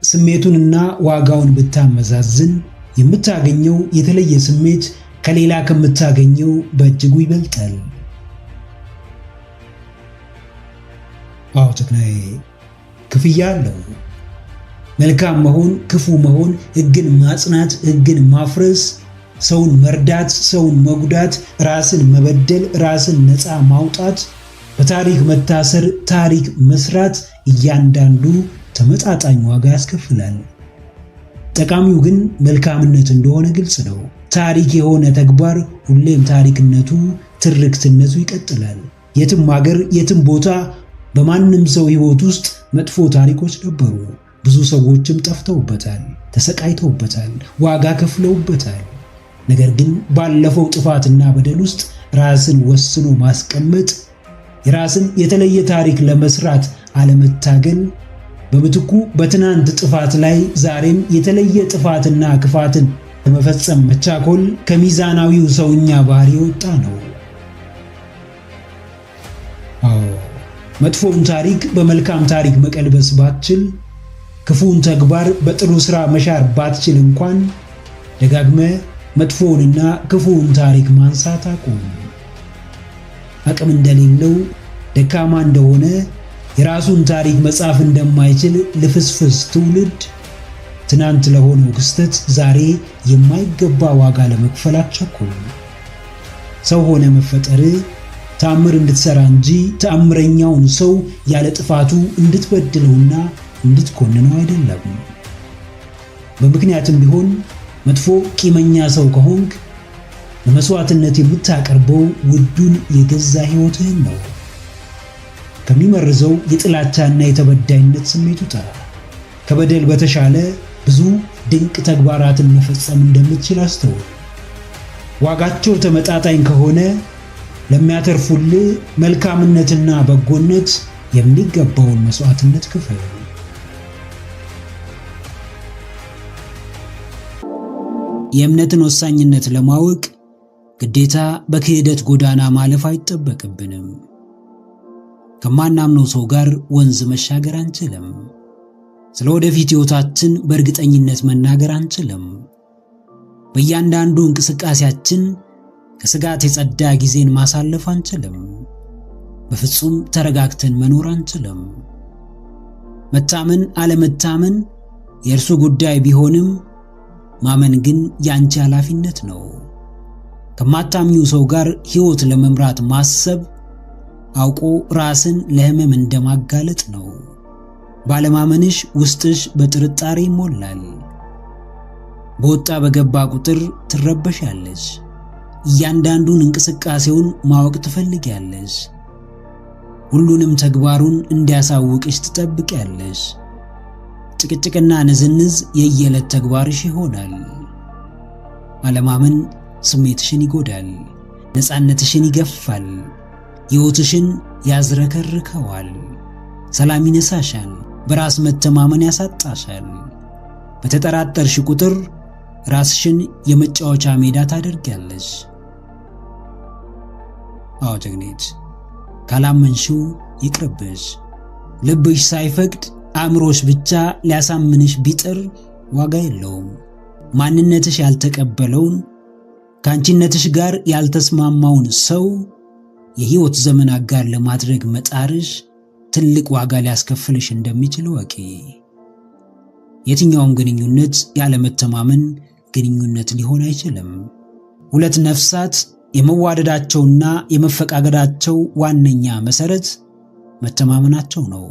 ስሜቱንና ዋጋውን ብታመዛዝን የምታገኘው የተለየ ስሜት ከሌላ ከምታገኘው በእጅጉ ይበልጣል። አዎ ጀግናዬ፣ ክፍያ አለው። መልካም መሆን፣ ክፉ መሆን፣ ሕግን ማጽናት፣ ሕግን ማፍረስ፣ ሰውን መርዳት፣ ሰውን መጉዳት፣ ራስን መበደል፣ ራስን ነፃ ማውጣት፣ በታሪክ መታሰር፣ ታሪክ መስራት፣ እያንዳንዱ ተመጣጣኝ ዋጋ ያስከፍላል። ጠቃሚው ግን መልካምነት እንደሆነ ግልጽ ነው። ታሪክ የሆነ ተግባር ሁሌም ታሪክነቱ፣ ትርክትነቱ ይቀጥላል። የትም ሀገር፣ የትም ቦታ በማንም ሰው ሕይወት ውስጥ መጥፎ ታሪኮች ነበሩ። ብዙ ሰዎችም ጠፍተውበታል፣ ተሰቃይተውበታል፣ ዋጋ ከፍለውበታል። ነገር ግን ባለፈው ጥፋትና በደል ውስጥ ራስን ወስኖ ማስቀመጥ፣ የራስን የተለየ ታሪክ ለመስራት አለመታገል፣ በምትኩ በትናንት ጥፋት ላይ ዛሬም የተለየ ጥፋትና ክፋትን ለመፈጸም መቻኮል ከሚዛናዊው ሰውኛ ባህሪ የወጣ ነው። አዎ፣ መጥፎውን ታሪክ በመልካም ታሪክ መቀልበስ ባትችል፣ ክፉን ተግባር በጥሩ ሥራ መሻር ባትችል እንኳን ደጋግመ መጥፎውንና ክፉውን ታሪክ ማንሳት አቁም። አቅም እንደሌለው፣ ደካማ እንደሆነ፣ የራሱን ታሪክ መጻፍ እንደማይችል ልፍስፍስ ትውልድ ትናንት ለሆነው ክስተት ዛሬ የማይገባ ዋጋ ለመክፈል አትቸኩል። ሰው ሆነ መፈጠር ተአምር እንድትሰራ እንጂ ተአምረኛውን ሰው ያለ ጥፋቱ እንድትበድለውና እንድትኮንነው አይደለም። በምክንያትም ቢሆን መጥፎ ቂመኛ ሰው ከሆንክ ለመስዋዕትነት የምታቀርበው ውዱን የገዛ ሕይወትህን ነው። ከሚመርዘው የጥላቻና የተበዳይነት ስሜት ውጣ። ከበደል በተሻለ ብዙ ድንቅ ተግባራትን መፈጸም እንደምትችል አስተውል። ዋጋቸው ተመጣጣኝ ከሆነ ለሚያተርፉልህ መልካምነትና በጎነት የሚገባውን መስዋዕትነት ክፈል። የእምነትን ወሳኝነት ለማወቅ ግዴታ በክህደት ጎዳና ማለፍ አይጠበቅብንም። ከማናምነው ሰው ጋር ወንዝ መሻገር አንችልም። ስለ ወደፊት ሕይወታችን በእርግጠኝነት መናገር አንችልም። በእያንዳንዱ እንቅስቃሴያችን ከስጋት የጸዳ ጊዜን ማሳለፍ አንችልም። በፍጹም ተረጋግተን መኖር አንችልም። መታመን አለመታመን የእርሱ ጉዳይ ቢሆንም ማመን ግን ያንቺ ኃላፊነት ነው። ከማታምኚው ሰው ጋር ሕይወት ለመምራት ማሰብ አውቆ ራስን ለሕመም እንደማጋለጥ ነው። ባለማመንሽ ውስጥሽ በጥርጣሬ ይሞላል። በወጣ በገባ ቁጥር ትረበሻለሽ። እያንዳንዱን እንቅስቃሴውን ማወቅ ትፈልጊያለሽ። ሁሉንም ተግባሩን እንዲያሳውቅሽ ትጠብቂያለሽ። ጭቅጭቅና ንዝንዝ የየዕለት ተግባርሽ ይሆናል። አለማመን ስሜትሽን ይጎዳል፣ ነፃነትሽን ይገፋል፣ ሕይወትሽን ያዝረከርከዋል፣ ሰላም ይነሳሻል፣ በራስ መተማመን ያሳጣሻል። በተጠራጠርሽ ቁጥር ራስሽን የመጫወቻ ሜዳ ታደርጊያለሽ። አዎ ጀግኔት፣ ካላመንሽው ይቅርብሽ። ልብሽ ሳይፈቅድ አእምሮሽ ብቻ ሊያሳምንሽ ቢጥር ዋጋ የለውም። ማንነትሽ ያልተቀበለውን ከአንቺነትሽ ጋር ያልተስማማውን ሰው የሕይወት ዘመን አጋር ለማድረግ መጣርሽ ትልቅ ዋጋ ሊያስከፍልሽ እንደሚችል ወቂ። የትኛውም ግንኙነት ያለመተማመን ግንኙነት ሊሆን አይችልም። ሁለት ነፍሳት የመዋደዳቸውና የመፈቃገዳቸው ዋነኛ መሰረት መተማመናቸው ነው።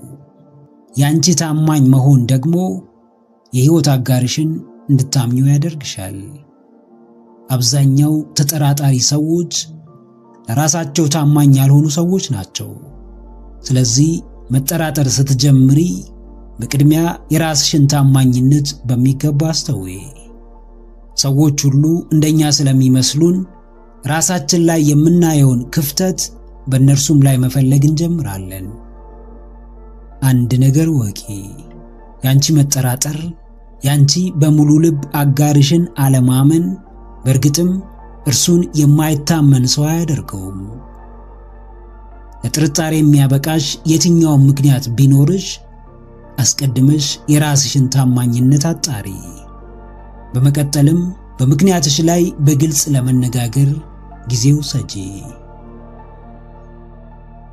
ያንቺ ታማኝ መሆን ደግሞ የሕይወት አጋርሽን እንድታምኚው ያደርግሻል። አብዛኛው ተጠራጣሪ ሰዎች ለራሳቸው ታማኝ ያልሆኑ ሰዎች ናቸው። ስለዚህ መጠራጠር ስትጀምሪ በቅድሚያ የራስሽን ታማኝነት በሚገባ አስተውዪ። ሰዎች ሁሉ እንደኛ ስለሚመስሉን ራሳችን ላይ የምናየውን ክፍተት በእነርሱም ላይ መፈለግ እንጀምራለን። አንድ ነገር ወቂ፣ ያንቺ መጠራጠር፣ ያንቺ በሙሉ ልብ አጋርሽን አለማመን በእርግጥም እርሱን የማይታመን ሰው አያደርገውም። ለጥርጣሬ የሚያበቃሽ የትኛውም ምክንያት ቢኖርሽ አስቀድመሽ የራስሽን ታማኝነት አጣሪ። በመቀጠልም በምክንያትሽ ላይ በግልጽ ለመነጋገር ጊዜው ሰጂ።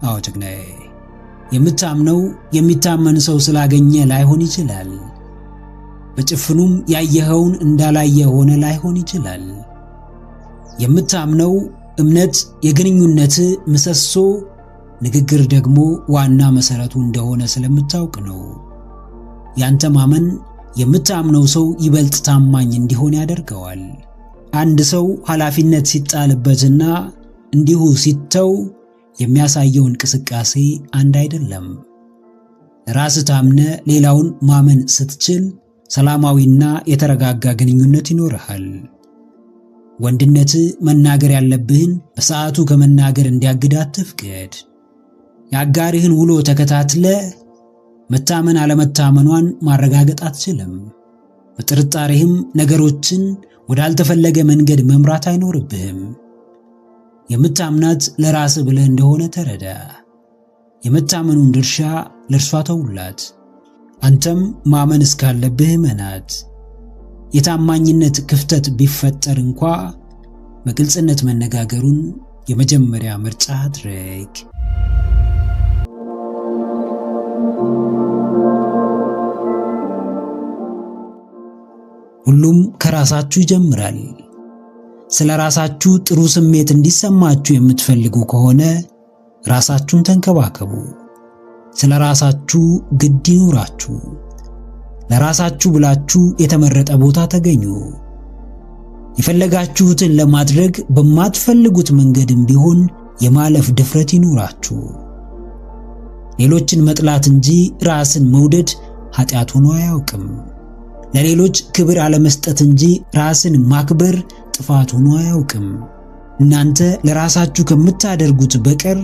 አዎ ጀግናዬ፣ የምታምነው የሚታመን ሰው ስላገኘ ላይሆን ይችላል። በጭፍኑም ያየኸውን እንዳላየ ሆነ ላይሆን ይችላል። የምታምነው እምነት የግንኙነት ምሰሶ፣ ንግግር ደግሞ ዋና መሰረቱ እንደሆነ ስለምታውቅ ነው። ያንተ ማመን የምታምነው ሰው ይበልጥ ታማኝ እንዲሆን ያደርገዋል። አንድ ሰው ኃላፊነት ሲጣልበትና እንዲሁ ሲተው የሚያሳየው እንቅስቃሴ አንድ አይደለም። ራስ ታምነ ሌላውን ማመን ስትችል ሰላማዊና የተረጋጋ ግንኙነት ይኖርሃል። ወንድነት መናገር ያለብህን በሰዓቱ ከመናገር እንዲያግድ አትፍቀድ። የአጋርህን ውሎ ተከታትለ መታመን አለመታመኗን ማረጋገጥ አትችልም። በጥርጣሬህም ነገሮችን ወዳልተፈለገ መንገድ መምራት አይኖርብህም። የምታምናት ለራስ ብለህ እንደሆነ ተረዳ። የመታመኑን ድርሻ ለእርሷ ተውላት። አንተም ማመን እስካለብህ እመናት። የታማኝነት ክፍተት ቢፈጠር እንኳ በግልጽነት መነጋገሩን የመጀመሪያ ምርጫ አድርግ። ሁሉም ከራሳችሁ ይጀምራል። ስለ ራሳችሁ ጥሩ ስሜት እንዲሰማችሁ የምትፈልጉ ከሆነ ራሳችሁን ተንከባከቡ። ስለ ራሳችሁ ግድ ይኑራችሁ። ለራሳችሁ ብላችሁ የተመረጠ ቦታ ተገኙ። የፈለጋችሁትን ለማድረግ በማትፈልጉት መንገድም ቢሆን የማለፍ ድፍረት ይኑራችሁ። ሌሎችን መጥላት እንጂ ራስን መውደድ ኃጢአት ሆኖ አያውቅም። ለሌሎች ክብር አለመስጠት እንጂ ራስን ማክበር ጥፋት ሆኖ አያውቅም። እናንተ ለራሳችሁ ከምታደርጉት በቀር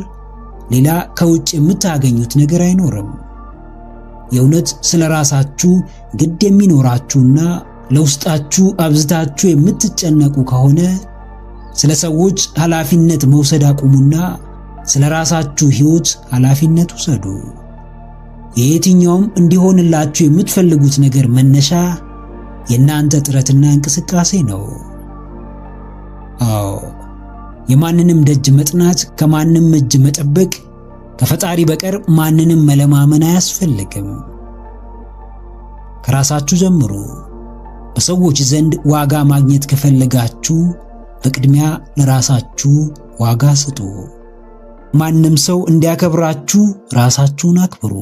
ሌላ ከውጭ የምታገኙት ነገር አይኖርም። የእውነት ስለ ራሳችሁ ግድ የሚኖራችሁና ለውስጣችሁ አብዝታችሁ የምትጨነቁ ከሆነ ስለ ሰዎች ኃላፊነት መውሰድ አቁሙና ስለ ራሳችሁ ሕይወት ኃላፊነት ውሰዱ። የየትኛውም እንዲሆንላችሁ የምትፈልጉት ነገር መነሻ የእናንተ ጥረትና እንቅስቃሴ ነው። አዎ፣ የማንንም ደጅ መጥናት፣ ከማንም እጅ መጠበቅ፣ ከፈጣሪ በቀር ማንንም መለማመን አያስፈልግም። ከራሳችሁ ጀምሩ። በሰዎች ዘንድ ዋጋ ማግኘት ከፈለጋችሁ በቅድሚያ ለራሳችሁ ዋጋ ስጡ። ማንም ሰው እንዲያከብራችሁ ራሳችሁን አክብሩ፣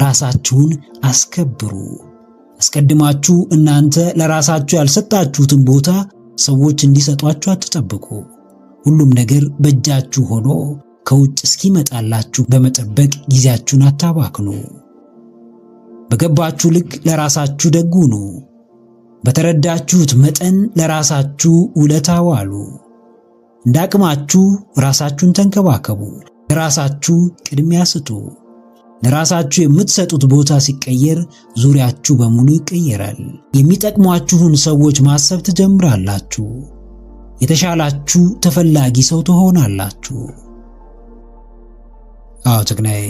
ራሳችሁን አስከብሩ። አስቀድማችሁ እናንተ ለራሳችሁ ያልሰጣችሁትን ቦታ ሰዎች እንዲሰጧችሁ አትጠብቁ። ሁሉም ነገር በእጃችሁ ሆኖ ከውጭ እስኪመጣላችሁ በመጠበቅ ጊዜያችሁን አታባክኑ። በገባችሁ ልክ ለራሳችሁ ደግ ሁኑ። በተረዳችሁት መጠን ለራሳችሁ ውለታ ዋሉ። እንዳቅማችሁ ራሳችሁን ተንከባከቡ። ለራሳችሁ ቅድሚያ ስጡ። ለራሳችሁ የምትሰጡት ቦታ ሲቀየር ዙሪያችሁ በሙሉ ይቀየራል። የሚጠቅሟችሁን ሰዎች ማሰብ ትጀምራላችሁ። የተሻላችሁ ተፈላጊ ሰው ትሆናላችሁ። አዎ ጀግናዬ፣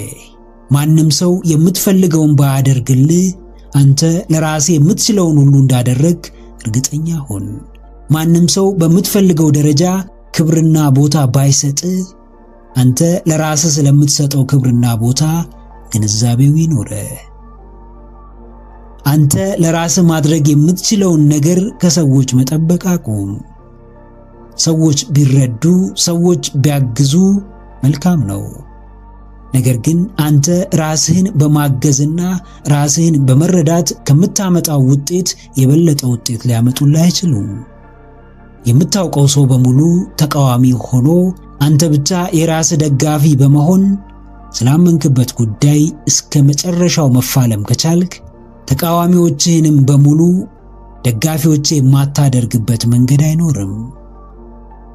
ማንም ሰው የምትፈልገውን ባያደርግልህ አንተ ለራሴ የምትችለውን ሁሉ እንዳደረግ እርግጠኛ ሁን። ማንም ሰው በምትፈልገው ደረጃ ክብርና ቦታ ባይሰጥ አንተ ለራስህ ስለምትሰጠው ክብርና ቦታ ግንዛቤው ይኖርህ። አንተ ለራስህ ማድረግ የምትችለውን ነገር ከሰዎች መጠበቅ አቁም። ሰዎች ቢረዱ፣ ሰዎች ቢያግዙ መልካም ነው። ነገር ግን አንተ ራስህን በማገዝና ራስህን በመረዳት ከምታመጣው ውጤት የበለጠ ውጤት ሊያመጡልህ አይችሉም። የምታውቀው ሰው በሙሉ ተቃዋሚ ሆኖ አንተ ብቻ የራስህ ደጋፊ በመሆን ስላመንክበት ጉዳይ እስከ መጨረሻው መፋለም ከቻልክ ተቃዋሚዎችህንም በሙሉ ደጋፊዎች የማታደርግበት መንገድ አይኖርም።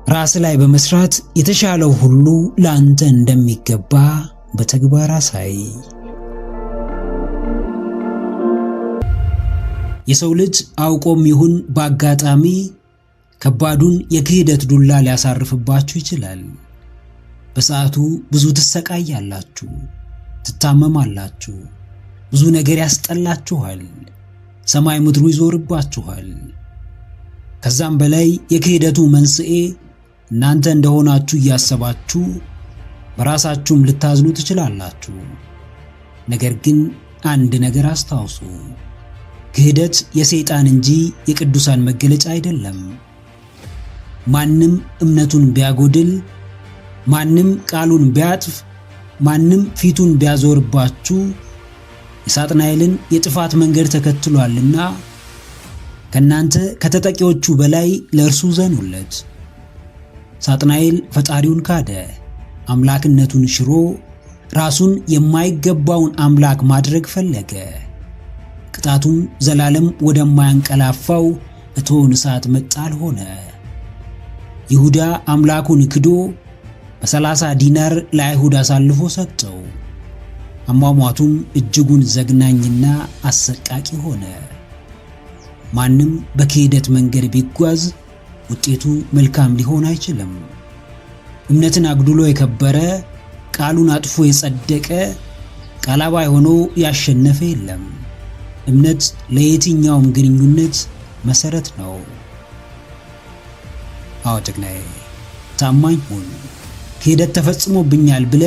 ራስ ላይ በመስራት የተሻለው ሁሉ ለአንተ እንደሚገባ በተግባር አሳይ። የሰው ልጅ አውቆም ይሁን በአጋጣሚ ከባዱን የክህደት ዱላ ሊያሳርፍባችሁ ይችላል። በሰዓቱ ብዙ ትሰቃያላችሁ፣ ትታመማላችሁ፣ ብዙ ነገር ያስጠላችኋል፣ ሰማይ ምድሩ ይዞርባችኋል። ከዛም በላይ የክህደቱ መንስኤ እናንተ እንደሆናችሁ እያሰባችሁ በራሳችሁም ልታዝኑ ትችላላችሁ። ነገር ግን አንድ ነገር አስታውሱ፣ ክህደት የሰይጣን እንጂ የቅዱሳን መገለጫ አይደለም። ማንም እምነቱን ቢያጎድል፣ ማንም ቃሉን ቢያጥፍ፣ ማንም ፊቱን ቢያዞርባችሁ የሳጥናኤልን የጥፋት መንገድ ተከትሏልና ከናንተ ከተጠቂዎቹ በላይ ለእርሱ ዘኑለት። ሳጥናኤል ፈጣሪውን ካደ፣ አምላክነቱን ሽሮ ራሱን የማይገባውን አምላክ ማድረግ ፈለገ። ቅጣቱም ዘላለም ወደማያንቀላፋው እቶን እሳት መጣል ሆነ። ይሁዳ አምላኩን ክዶ በ30 ዲናር ለአይሁድ አሳልፎ ሰጠው። አሟሟቱም እጅጉን ዘግናኝና አሰቃቂ ሆነ። ማንም በክህደት መንገድ ቢጓዝ ውጤቱ መልካም ሊሆን አይችልም። እምነትን አግድሎ የከበረ፣ ቃሉን አጥፎ የጸደቀ፣ ቃላባይ ሆኖ ያሸነፈ የለም። እምነት ለየትኛውም ግንኙነት መሰረት ነው። አዎ ጀግናዬ፣ ታማኝ ሁን። ክህደት ተፈጽሞብኛል ብለ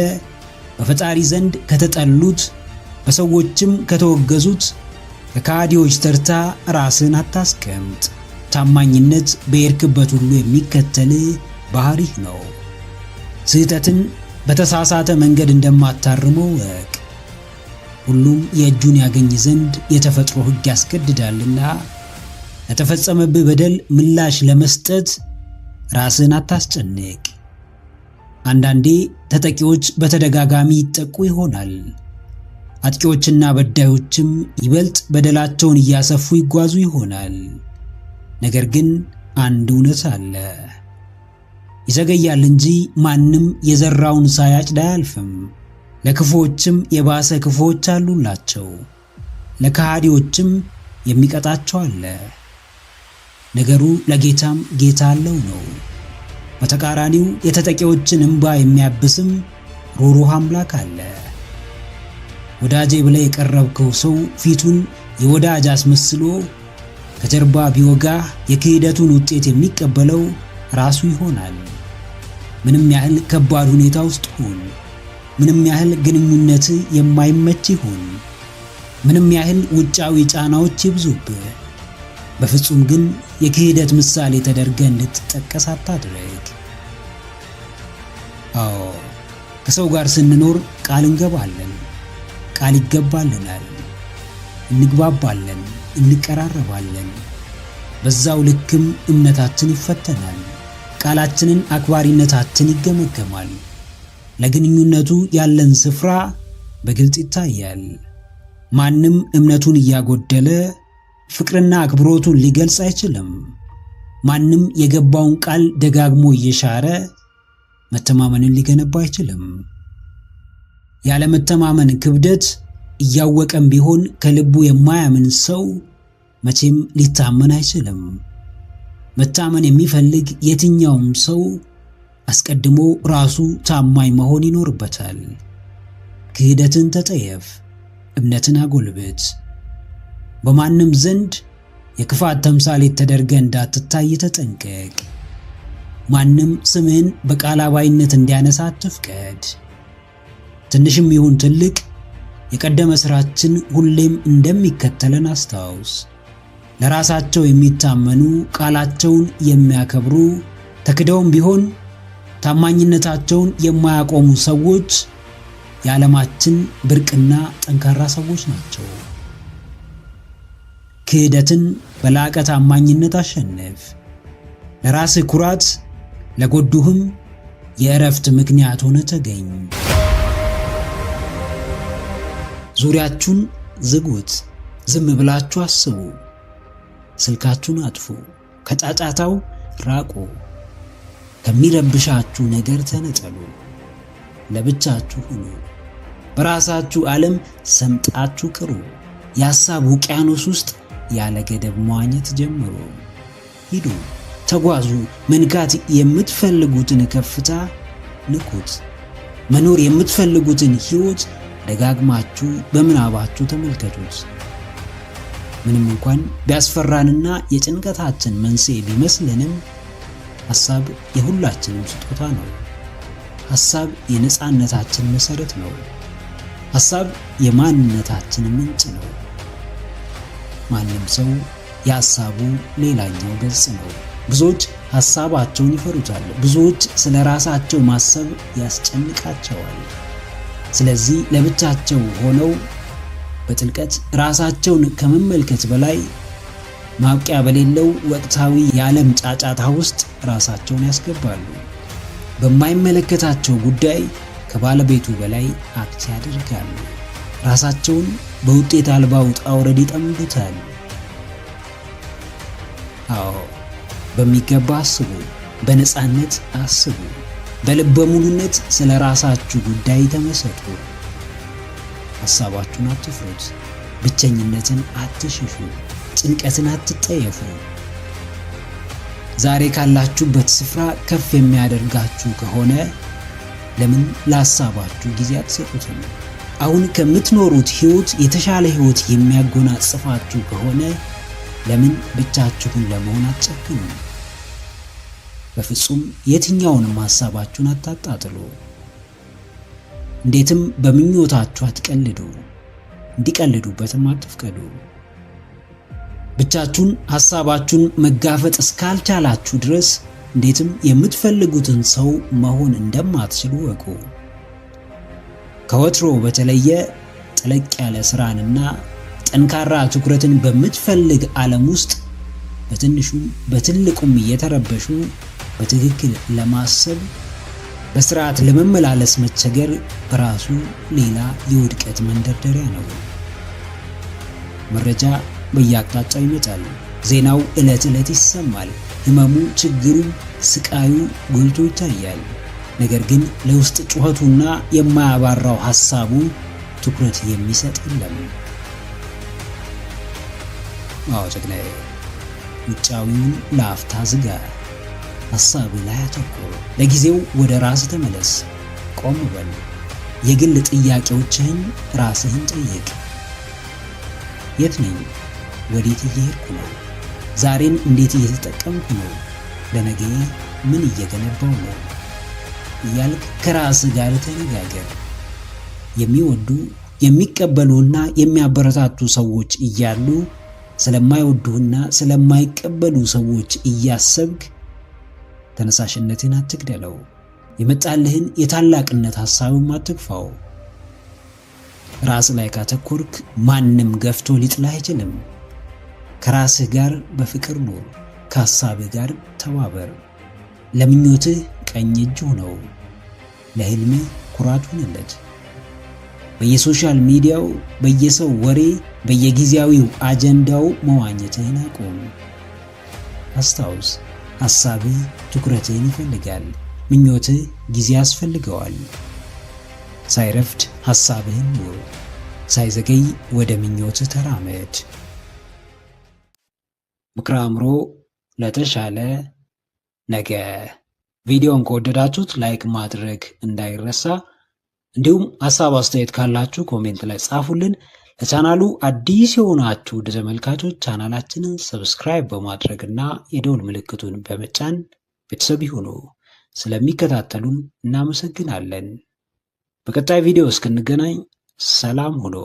በፈጣሪ ዘንድ ከተጠሉት በሰዎችም ከተወገዙት ከካዲዎች ተርታ ራስን አታስቀምጥ። ታማኝነት በየርክበት ሁሉ የሚከተል ባህሪህ ነው። ስህተትን በተሳሳተ መንገድ እንደማታርመው ወቅ ሁሉም የእጁን ያገኝ ዘንድ የተፈጥሮ ሕግ ያስገድዳልና ለተፈጸመብህ በደል ምላሽ ለመስጠት ራስን አታስጨንቅ። አንዳንዴ ተጠቂዎች በተደጋጋሚ ይጠቁ ይሆናል። አጥቂዎችና በዳዮችም ይበልጥ በደላቸውን እያሰፉ ይጓዙ ይሆናል። ነገር ግን አንድ እውነት አለ። ይዘገያል እንጂ ማንም የዘራውን ሳያጭድ አያልፍም። ለክፉዎችም የባሰ ክፉዎች አሉላቸው፣ ለከሃዲዎችም የሚቀጣቸው አለ። ነገሩ ለጌታም ጌታ አለው ነው። በተቃራኒው የተጠቂዎችን እንባ የሚያብስም ሩሩህ አምላክ አለ። ወዳጄ ብለህ የቀረብከው ሰው ፊቱን የወዳጅ አስመስሎ ከጀርባ ቢወጋህ የክህደቱን ውጤት የሚቀበለው ራሱ ይሆናል። ምንም ያህል ከባድ ሁኔታ ውስጥ ሁን፣ ምንም ያህል ግንኙነት የማይመች ይሁን፣ ምንም ያህል ውጫዊ ጫናዎች ይብዙብህ፣ በፍጹም ግን የክህደት ምሳሌ ተደርገህ እንድትጠቀስ አታድርግ። አዎ ከሰው ጋር ስንኖር ቃል እንገባለን፣ ቃል ይገባልናል፣ እንግባባለን፣ እንቀራረባለን። በዛው ልክም እምነታችን ይፈተናል፣ ቃላችንን አክባሪነታችን ይገመገማል። ለግንኙነቱ ያለን ስፍራ በግልጽ ይታያል። ማንም እምነቱን እያጎደለ ፍቅርና አክብሮቱን ሊገልጽ አይችልም። ማንም የገባውን ቃል ደጋግሞ እየሻረ መተማመንን ሊገነባ አይችልም። ያለ መተማመን ክብደት እያወቀም ቢሆን ከልቡ የማያምን ሰው መቼም ሊታመን አይችልም። መታመን የሚፈልግ የትኛውም ሰው አስቀድሞ ራሱ ታማኝ መሆን ይኖርበታል። ክህደትን ተጠየፍ፣ እምነትን አጎልብት። በማንም ዘንድ የክፋት ተምሳሌት ተደርገህ እንዳትታይ ተጠንቀቅ። ማንም ስምህን በቃላባይነት እንዲያነሳ አትፍቀድ። ትንሽም ይሁን ትልቅ የቀደመ ስራችን ሁሌም እንደሚከተለን አስታውስ። ለራሳቸው የሚታመኑ፣ ቃላቸውን የሚያከብሩ፣ ተክደውም ቢሆን ታማኝነታቸውን የማያቆሙ ሰዎች የዓለማችን ብርቅና ጠንካራ ሰዎች ናቸው። ክህደትን በላቀ ታማኝነት አሸንፍ። ለራስህ ኩራት፣ ለጎዱህም የእረፍት ምክንያት ሆነ ተገኝ። ዙሪያችሁን ዝጉት። ዝም ብላችሁ አስቡ። ስልካችሁን አጥፉ። ከጫጫታው ራቁ። ከሚረብሻችሁ ነገር ተነጠሉ። ለብቻችሁ ሁኑ። በራሳችሁ ዓለም ሰምጣችሁ ቅሩ። የሐሳብ ውቅያኖስ ውስጥ ያለ ገደብ መዋኘት ጀምሩ። ሂዱ፣ ተጓዙ። መንካት የምትፈልጉትን ከፍታ ንኩት። መኖር የምትፈልጉትን ሕይወት ደጋግማችሁ በምናባችሁ ተመልከቱት። ምንም እንኳን ቢያስፈራንና የጭንቀታችን መንስኤ ቢመስልንም ሐሳብ የሁላችንም ስጦታ ነው። ሐሳብ የነጻነታችን መሰረት ነው። ሐሳብ የማንነታችን ምንጭ ነው። ማንም ሰው የሐሳቡ ሌላኛው ገጽ ነው። ብዙዎች ሐሳባቸውን ይፈሩታል። ብዙዎች ስለ ራሳቸው ማሰብ ያስጨንቃቸዋል። ስለዚህ ለብቻቸው ሆነው በጥልቀት ራሳቸውን ከመመልከት በላይ ማብቂያ በሌለው ወቅታዊ የዓለም ጫጫታ ውስጥ ራሳቸውን ያስገባሉ። በማይመለከታቸው ጉዳይ ከባለቤቱ በላይ አክት ያደርጋሉ። ራሳቸውን በውጤት አልባ ውጣ ውረድ ይጠምዱታል። አዎ፣ በሚገባ አስቡ። በነፃነት አስቡ። በልበ ሙሉነት ስለ ራሳችሁ ጉዳይ ተመሰጡ። ሐሳባችሁን አትፍሩት። ብቸኝነትን አትሽሹ። ጭንቀትን አትጠየፉ። ዛሬ ካላችሁበት ስፍራ ከፍ የሚያደርጋችሁ ከሆነ ለምን ለሐሳባችሁ ጊዜ አትሰጡትም? አሁን ከምትኖሩት ሕይወት የተሻለ ሕይወት የሚያጎናጽፋችሁ ከሆነ ለምን ብቻችሁን ለመሆን አትጨክኑ? በፍጹም የትኛውንም ሐሳባችሁን አታጣጥሉ። እንዴትም በምኞታችሁ አትቀልዱ፣ እንዲቀልዱበትም አትፍቀዱ። ብቻችሁን ሐሳባችሁን መጋፈጥ እስካልቻላችሁ ድረስ እንዴትም የምትፈልጉትን ሰው መሆን እንደማትችሉ ወቁ። ከወትሮ በተለየ ጠለቅ ያለ ስራንና ጠንካራ ትኩረትን በምትፈልግ ዓለም ውስጥ በትንሹም በትልቁም እየተረበሹ በትክክል ለማሰብ በስርዓት ለመመላለስ መቸገር በራሱ ሌላ የውድቀት መንደርደሪያ ነው። መረጃ በየአቅጣጫው ይመጣል። ዜናው ዕለት ዕለት ይሰማል። ህመሙ፣ ችግሩ፣ ስቃዩ ጎልቶ ይታያል። ነገር ግን ለውስጥ ጩኸቱና የማያባራው ሐሳቡ ትኩረት የሚሰጥ የለም። ጀግናዬ፣ ውጫዊውን ለአፍታ ዝጋ። ሐሳብ ላይ አተኩር። ለጊዜው ወደ ራስ ተመለስ። ቆም በል። የግል ጥያቄዎችህን ራስህን ጠይቅ። የት ነኝ? ወዴት እየሄድኩ ነው? ዛሬን እንዴት እየተጠቀምኩ ነው? ለነገ ምን እየገነባው ነው? እያልክ ከራስህ ጋር ተነጋገር። የሚወዱ የሚቀበሉና የሚያበረታቱ ሰዎች እያሉ ስለማይወዱና ስለማይቀበሉ ሰዎች እያሰብክ ተነሳሽነትን አትግደለው። የመጣልህን የታላቅነት ሐሳብም አትግፋው። ራስ ላይ ካተኮርክ ማንም ገፍቶ ሊጥልህ አይችልም። ከራስህ ጋር በፍቅር ኑር። ከሐሳብህ ጋር ተባበር። ለምኞትህ ቀኝ እጅ ሁነው። ለህልምህ ኩራት ሁንለት። በየሶሻል ሚዲያው፣ በየሰው ወሬ፣ በየጊዜያዊው አጀንዳው መዋኘትህን አቁም። አስታውስ፣ ሐሳብህ ትኩረትህን ይፈልጋል። ምኞትህ ጊዜ ያስፈልገዋል። ሳይረፍድ ሐሳብህን ኑር። ሳይዘገይ ወደ ምኞትህ ተራመድ። ምክረ አእምሮ ለተሻለ ነገ። ቪዲዮን ከወደዳችሁት ላይክ ማድረግ እንዳይረሳ። እንዲሁም ሐሳብ አስተያየት ካላችሁ ኮሜንት ላይ ጻፉልን። ለቻናሉ አዲስ የሆናችሁ ውድ ተመልካቾች ቻናላችንን ሰብስክራይብ በማድረግና የደውል ምልክቱን በመጫን ቤተሰብ ይሁኑ። ስለሚከታተሉን እናመሰግናለን። በቀጣይ ቪዲዮ እስክንገናኝ ሰላም ሁኑ።